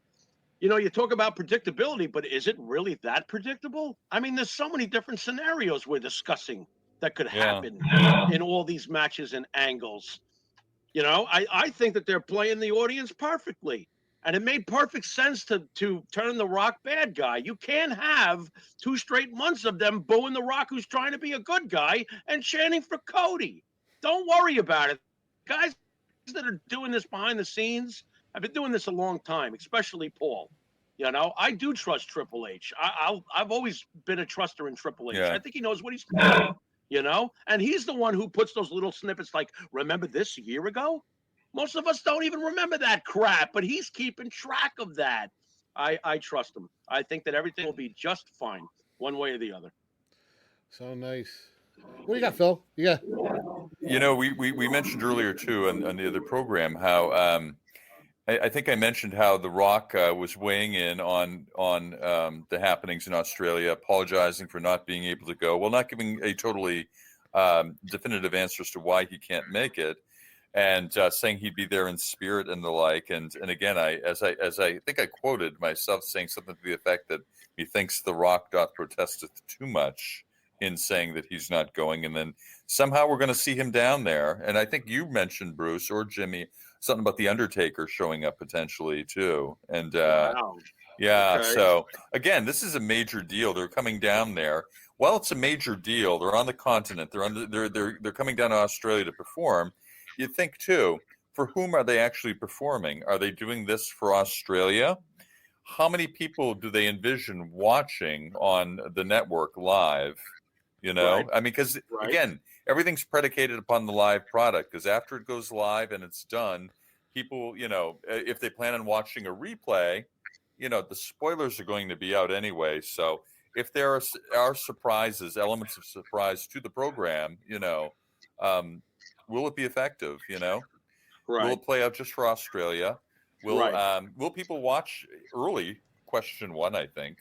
you talk about predictability, but is it really that predictable? I mean, there's so many different scenarios we're discussing that could Yeah. happen in all these matches and angles. I think that they're playing the audience perfectly. And it made perfect sense to turn the Rock bad guy. You can't have 2 straight months of them booing the Rock, who's trying to be a good guy, and chanting for Cody. Don't worry about it. Guys that are doing this behind the scenes have been doing this a long time, especially Paul. I do trust Triple H. I've always been a truster in Triple H. Yeah. I think he knows what he's doing. And he's the one who puts those little snippets like, remember this a year ago? Most of us don't even remember that crap, but he's keeping track of that. I trust him. I think that everything will be just fine, one way or the other. So nice. What do you got, Phil? Yeah. We mentioned earlier too on the other program how I think I mentioned how The Rock was weighing in on the happenings in Australia, apologizing for not being able to go. Well, not giving a totally definitive answer as to why he can't make it, and saying he'd be there in spirit and the like. And again, as I think I quoted myself saying something to the effect that he thinks The Rock protesteth too much in saying that he's not going, and then somehow we're going to see him down there. And I think you mentioned, Bruce or Jimmy, something about the Undertaker showing up potentially too. And Wow. yeah, Okay. so again, this is a major deal. They're coming down there. Well, it's a major deal. They're on the continent. They're coming down to Australia to perform. You think too, for whom are they actually performing? Are they doing this for Australia? How many people do they envision watching on the network live? Right. I mean, because Right. again, everything's predicated upon the live product. Because after it goes live and it's done, people, if they plan on watching a replay, the spoilers are going to be out anyway. So if there are surprises, elements of surprise to the program, will it be effective? Will Right. it play out just for Australia? Right. Will people watch early? Question one, I think.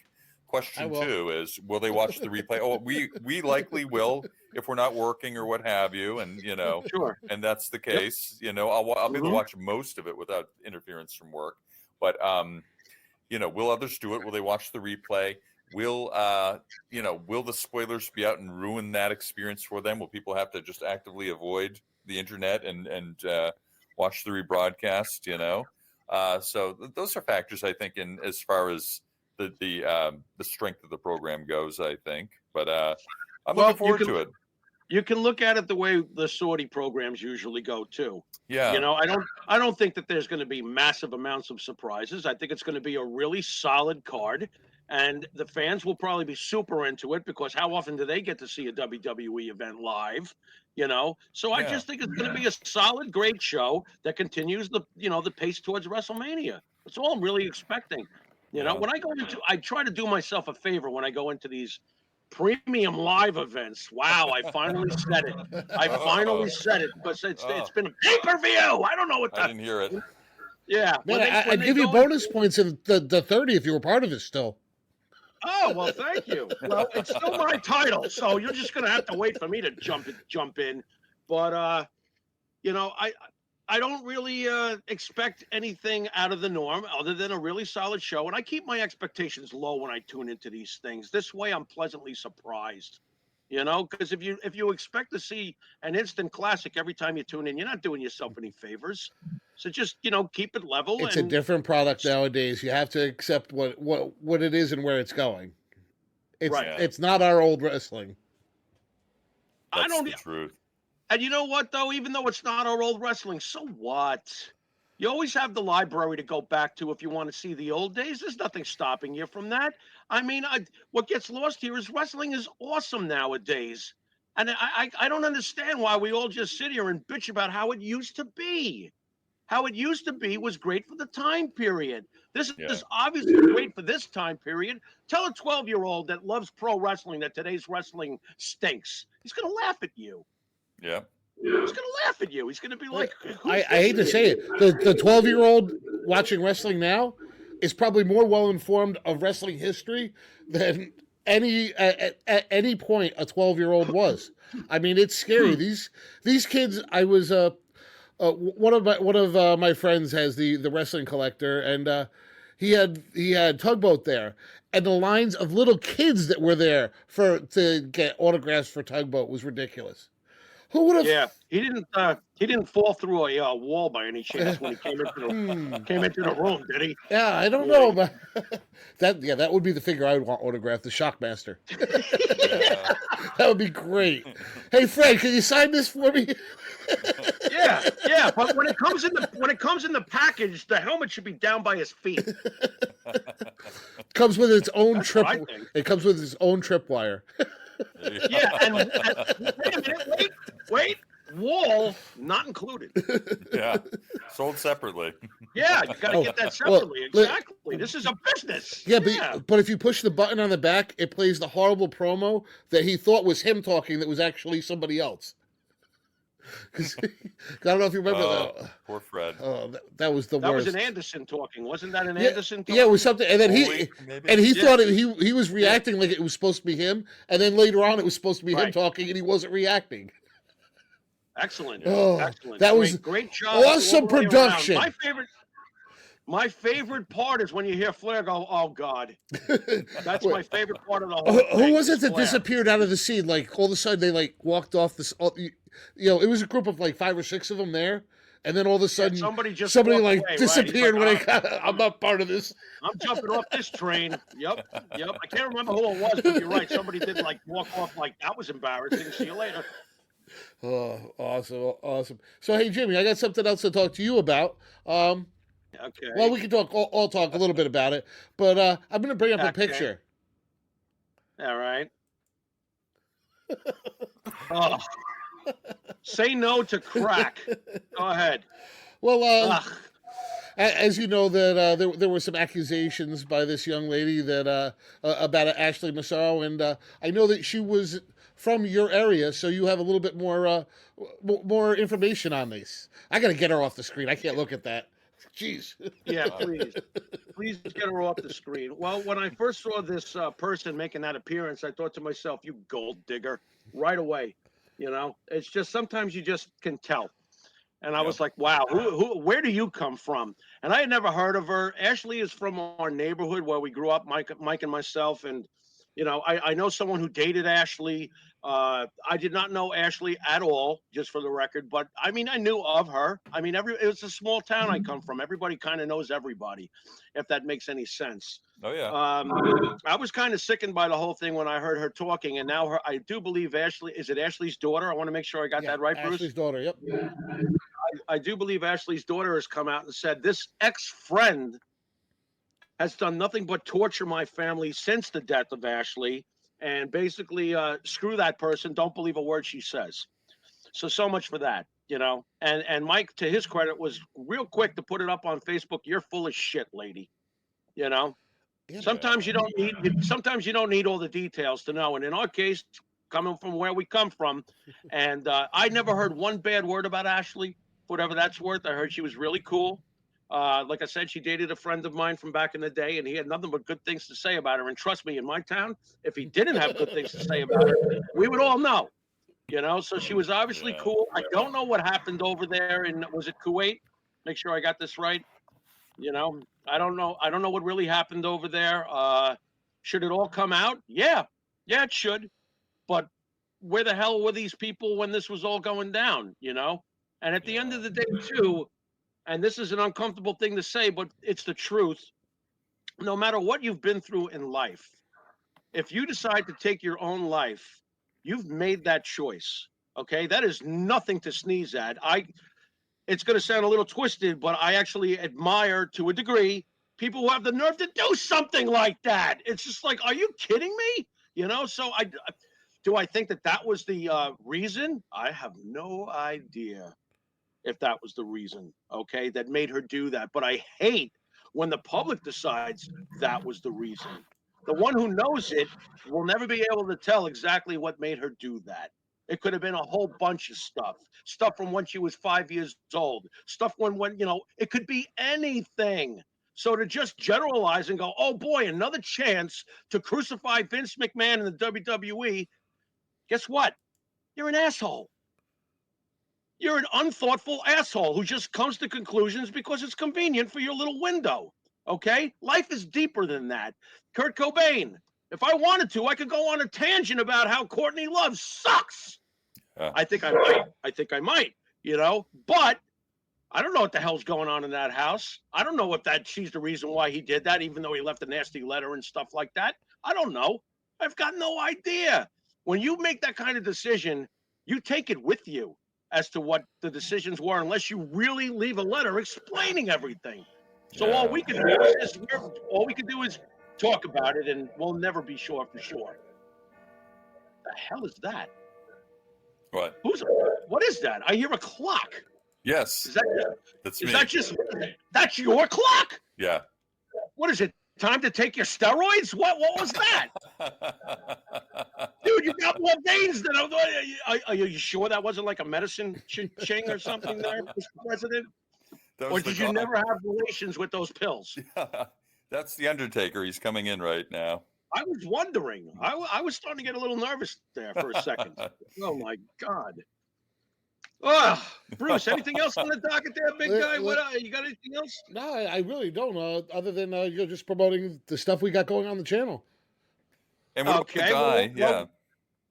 I Question will. two is, will they watch the replay? Oh, we likely will if we're not working or what have you, and Sure. and that's the Yep. case. I'll be able to Mhm. watch most of it without interference from work. But will others do it? Will they watch the replay? Will the spoilers be out and ruin that experience for them? Will people have to just actively avoid the internet and watch the rebroadcast? So those are factors I think in as far as the strength of the program goes. I think, but I'm Well, looking forward to it. You can look at it the way the Saudi programs usually go too. Yeah, I don't think that there's going to be massive amounts of surprises. I think it's going to be a really solid card, and the fans will probably be super into it because how often do they get to see a WWE event live? So I yeah, just think it's going to be a solid, great show that continues the pace towards WrestleMania. That's all I'm really expecting. yeah. When I try to do myself a favor when I go into these premium live events. Wow, I finally said it. I finally said it because it's been a pay-per-view. I don't know what I the didn't hear it. yeah. Man, When I'd they give you go bonus points in the 30 if you were part of it still. Oh well, thank you. Well, it's still my title, so you're just gonna have to wait for me to jump in. But I don't really expect anything out of the norm other than a really solid show, and I keep my expectations low when I tune into these things. This way, I'm pleasantly surprised. Because if you expect to see an instant classic every time you tune in, you're not doing yourself any favors. So just keep it level. It's a different product nowadays. You have to accept what it is and where it's going. It's not our old wrestling. That's the truth. And you know what, though? Even though it's not our old wrestling, so what? You always have the library to go back to if you want to see the old days. There's nothing stopping you from that. I mean, what gets lost here is wrestling is awesome nowadays. And I don't understand why we all just sit here and bitch about how it used to be. How it used to be was great for the time period. This is obviously great for this time period. Tell a 12-year-old that loves pro wrestling that today's wrestling stinks. He's going to laugh at you. Yeah. He's going to laugh at you. He's going to be like, I hate to say it. The 12-year-old watching wrestling now is probably more well-informed of wrestling history than at any point a 12-year-old was. I mean, it's scary. These kids, I was... one of my friends has the wrestling collector, and he had Tugboat there, and the lines of little kids that were there to get autographs for Tugboat was ridiculous. Who would have? Yeah, he didn't fall through a wall by any chance when he came into the room, did he? Yeah, I don't know, but that would be the figure I would want autographed, the Shockmaster. That would be great. Hey, Fred, can you sign this for me? Yeah, but when it comes in the package, the helmet should be down by his feet. Comes with its own That's trip. what I think. It comes with its own tripwire. Yeah, and wait a minute, wait, wall not included. Yeah, sold separately. Yeah, you got to get that separately. Exactly. This is a business. Yeah, but if you push the button on the back, it plays the horrible promo that he thought was him talking that was actually somebody else. Because I don't know if you remember that. Poor Fred. Oh, that was the worst. That was an Anderson talking, wasn't that an Anderson talking? Yeah, it was something, and then he thought he was reacting like it was supposed to be him, and then later on it was supposed to be him talking, and he wasn't reacting. Excellent. Oh, Excellent. That was great job. Awesome production. My favorite part is when you hear Flair go, "Oh God." That's my favorite part of the whole thing. Who was it that disappeared out of the scene? Like all of a sudden they like walked off this. It was a group of like 5 or 6 of them there, and then all of a sudden somebody like away, disappeared when I'm not part of this. I'm jumping off this train. Yep. I can't remember who it was, but you're right. Somebody did like walk off like that was embarrassing. See you later. Oh, awesome. So hey, Jimmy, I got something else to talk to you about. Okay. Well, we can talk a little bit about it, but I'm going to bring up a picture. All right. Oh. Say no to crack. Go ahead. Well, as you know, that there were some accusations by this young lady that about Ashley Massaro, and I know that she was from your area, so you have a little bit more information on this. I got to get her off the screen. I can't look at that. Jeez. Yeah, please get her off the screen. Well, when I first saw this person making that appearance, I thought to myself, "You gold digger!" Right away. It's just sometimes you just can tell. And I was like, "Wow, where do you come from?" And I had never heard of her. Ashley is from our neighborhood where we grew up, Mike and myself, and I know someone who dated Ashley. I did not know Ashley at all, just for the record, but I mean, I knew of her. I mean, it's a small town I come from. Everybody kind of knows everybody, if that makes any sense. Oh, yeah. I was kind of sickened by the whole thing when I heard her talking, and now I do believe is it Ashley's daughter? I want to make sure I got that right, Bruce. Ashley's daughter, yep. I do believe Ashley's daughter has come out and said this ex-friend has done nothing but torture my family since the death of Ashley, and basically screw that person. Don't believe a word she says. So much for that, And Mike, to his credit, was real quick to put it up on Facebook. You're full of shit, lady. Sometimes you don't need all the details to know. And in our case, coming from where we come from, and I never heard one bad word about Ashley, whatever that's worth. I heard she was really cool. Like I said, she dated a friend of mine from back in the day, and he had nothing but good things to say about her. And trust me, in my town, if he didn't have good things to say about her, we would all know. So she was obviously cool. I don't know what happened over there was it Kuwait? Make sure I got this right. I don't know. I don't know what really happened over there. Should it all come out? Yeah, it should. But where the hell were these people when this was all going down, you know? And at the end of the day, too, and this is an uncomfortable thing to say, but it's the truth. No matter what you've been through in life, if you decide to take your own life, you've made that choice. Okay, that is nothing to sneeze at. It's going to sound a little twisted, but I actually admire to a degree people who have the nerve to do something like that. It's just like, are you kidding me? You know, so do I think that was the reason? I have no idea if that was the reason, okay, that made her do that. But I hate when the public decides that was the reason. The one who knows it will never be able to tell exactly what made her do that. It could have been a whole bunch of stuff from when she was 5 years old, stuff when it could be anything. So to just generalize and go, oh boy, another chance to crucify Vince McMahon in the WWE, guess what? You're an asshole. You're an unthoughtful asshole who just comes to conclusions because it's convenient for your little window. Okay? Life is deeper than that. Kurt Cobain, if I wanted to, I could go on a tangent about how Courtney Love sucks. I think I might, but I don't know what the hell's going on in that house. I don't know if she's the reason why he did that, even though he left a nasty letter and stuff like that. I don't know. I've got no idea. When you make that kind of decision, you take it with you as to what the decisions were, unless you really leave a letter explaining everything. So all we can do is talk about it, and we'll never be sure for sure. The hell is that? What? What is that? I hear a clock. Yes. That's that's your clock? Yeah. What is it? Time to take your steroids? What was that? Dude, you got more veins than are you sure that wasn't like a medicine ching or something there, Mr. President? Or did you never have relations with those pills? Yeah, that's the Undertaker. He's coming in right now. I was wondering. I was starting to get a little nervous there for a second. Oh, my God. Oh, Bruce, anything else on the docket there, big guy? You got anything else? No, I really don't. Other than you're just promoting the stuff we got going on the channel. And we're the guy,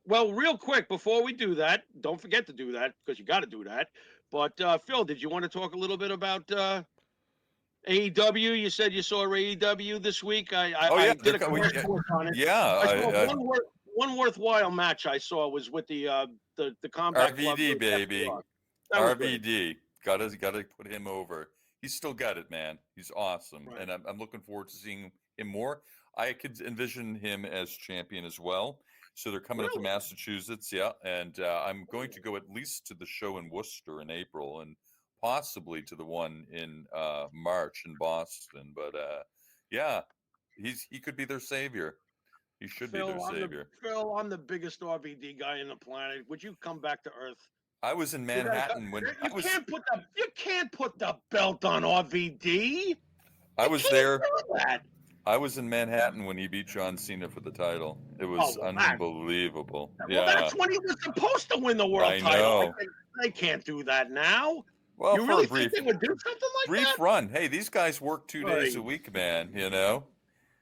Well, real quick, before we do that, don't forget to do that, because you got to do that. But, Phil, did you want to talk a little bit about AEW? You said you saw AEW this week. I did a commercial on it. Yeah. One worthwhile match I saw was with the Combat Club. RVD, baby. RVD. Got to put him over. He's still got it, man. He's awesome. Right. And I'm looking forward to seeing him more. I could envision him as champion as well. So they're coming up to Massachusetts, and I'm going to go at least to the show in Worcester in April, and possibly to the one in March in Boston. But he could be their savior. He should be their savior. Phil, I'm the biggest RVD guy in the planet. Would you come back to Earth? I was in Manhattan when you can't put the belt on RVD. I was there. I was in Manhattan when he beat John Cena for the title. It was unbelievable. Well, that's when he was supposed to win the world title. They can't do that now. Well, you really think they would do something like that? Brief run. Hey, these guys work 2 days a week, man.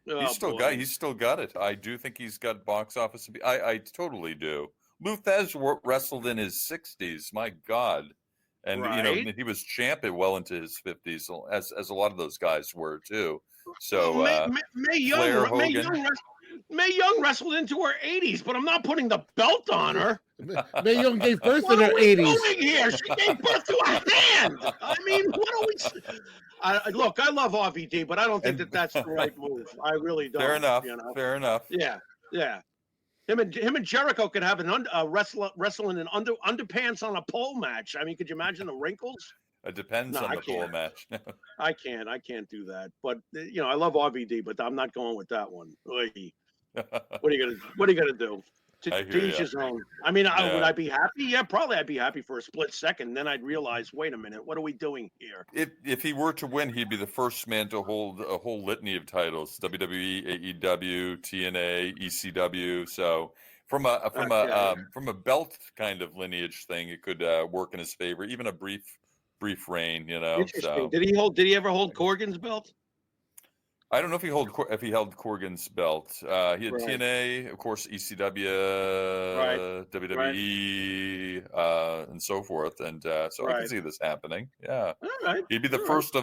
He's still got it. I do think he's got box office. I totally do. Lou Thez wrestled in his 60s. My God. And, he was champ well into his 50s, as a lot of those guys were, too. So, Mae Young wrestled into her 80s, but I'm not putting the belt on her. Mae Young gave birth in her 80s. What are we doing here? She gave birth to a hand. I mean, what are we... Look, I love RVD, but I don't think that's the right move. I really don't. Fair enough. Fair enough. Yeah. Him and Jericho could have wrestling in underpants on a pole match. I mean, could you imagine the wrinkles? It depends on the pole match. I can't do that. But I love RVD, but I'm not going with that one. What are you gonna do? To each his own. I mean, would I be happy? Yeah, probably I'd be happy for a split second. Then I'd realize, wait a minute, what are we doing here? If he were to win, he'd be the first man to hold a whole litany of titles: WWE, AEW, TNA, ECW. So from a belt kind of lineage thing, it could work in his favor, even a brief reign. Interesting. So. Did he ever hold Corgan's belt? I don't know if he held Corgan's belt. He had Right. TNA, of course, ECW, WWE, and so forth. And so I can see this happening. Yeah, All right. he'd be the first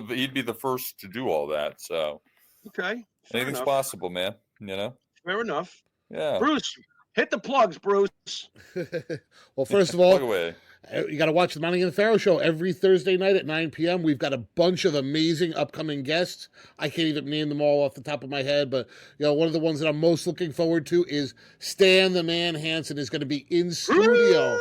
to do all that. So Okay. Fair anything's enough. possible, man. You know. Fair enough. Yeah. Bruce, hit the plugs, Bruce. Well, first of Plug all, away. you got to watch the Monte and the Pharaoh show every Thursday night at 9 p.m. We've got a bunch of amazing upcoming guests. I can't even name them all off the top of my head, but one of the ones that I'm most looking forward to is Stan the Man Hansen is going to be in studio.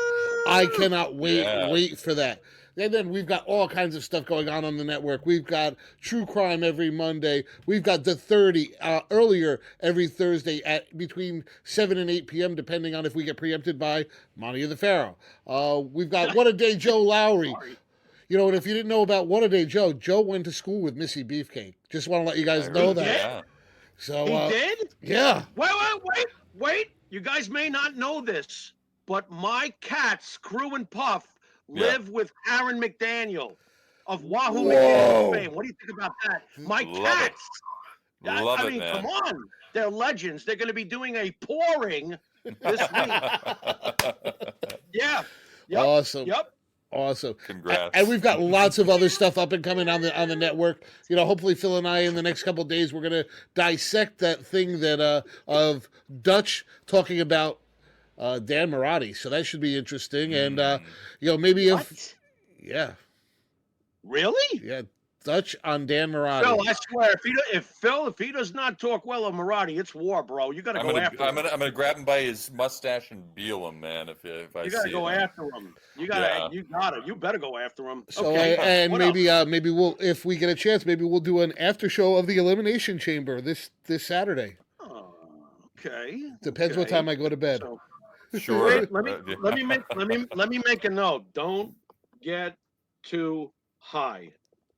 I cannot wait for that. And then we've got all kinds of stuff going on the network. We've got True Crime every Monday. We've got The 30 earlier every Thursday at between 7 and 8 p.m., depending on if we get preempted by Monte and the Pharaoh. We've got What a Day Joe Lowry. And if you didn't know about What a Day Joe went to school with Missy Beefcake. Just want to let you guys know that. Yeah. So, He did? Yeah. Wait. You guys may not know this, but my cats, Crew and Puff, live with Aaron McDaniel of Wahoo McDaniel fame. What do you think about that? My cats. Love it, man. Come on. They're legends. They're going to be doing a pouring this week. Yeah. Yep. Awesome. Yep. Awesome. Congrats. And we've got lots of other stuff up and coming on the network. Hopefully Phil and I in the next couple of days we're going to dissect that thing that of Dutch talking about Dan Marotti. So that should be interesting. And maybe Really? Dutch on Dan Marotti. Phil, I swear, if he does not talk well of Marotti, it's war, bro. You got to go after him. I'm gonna grab him by his mustache and beel him, man. If I You see got to go him. after him. You got to. You better go after him. So okay. maybe we'll, if we get a chance, maybe we'll do an after show of the Elimination Chamber this Saturday. Oh, okay. Depends what time I go to bed. So, Sure. wait, let me make a note. Don't get too high.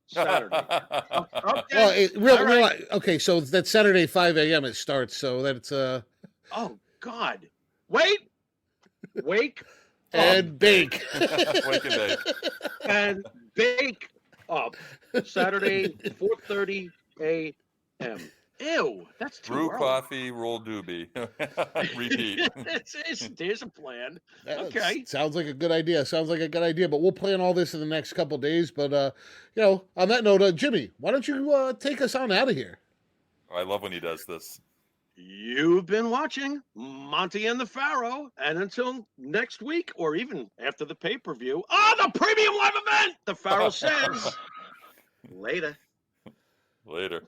Saturday. Okay. Well, okay. So that's Saturday 5 a.m. it starts. So that's Oh God! Wake and bake. Wake and bake. and bake up. Saturday 4:30 a.m. Ew, that's too Brew early. coffee, roll doobie. Repeat. There's a plan. Okay. Sounds like a good idea. But we'll plan all this in the next couple of days. But on that note, Jimmy, why don't you take us on out of here? I love when he does this. You've been watching Monte and the Pharaoh, and until next week, or even after the pay-per-view, the premium live event, the Pharaoh says, later. Later.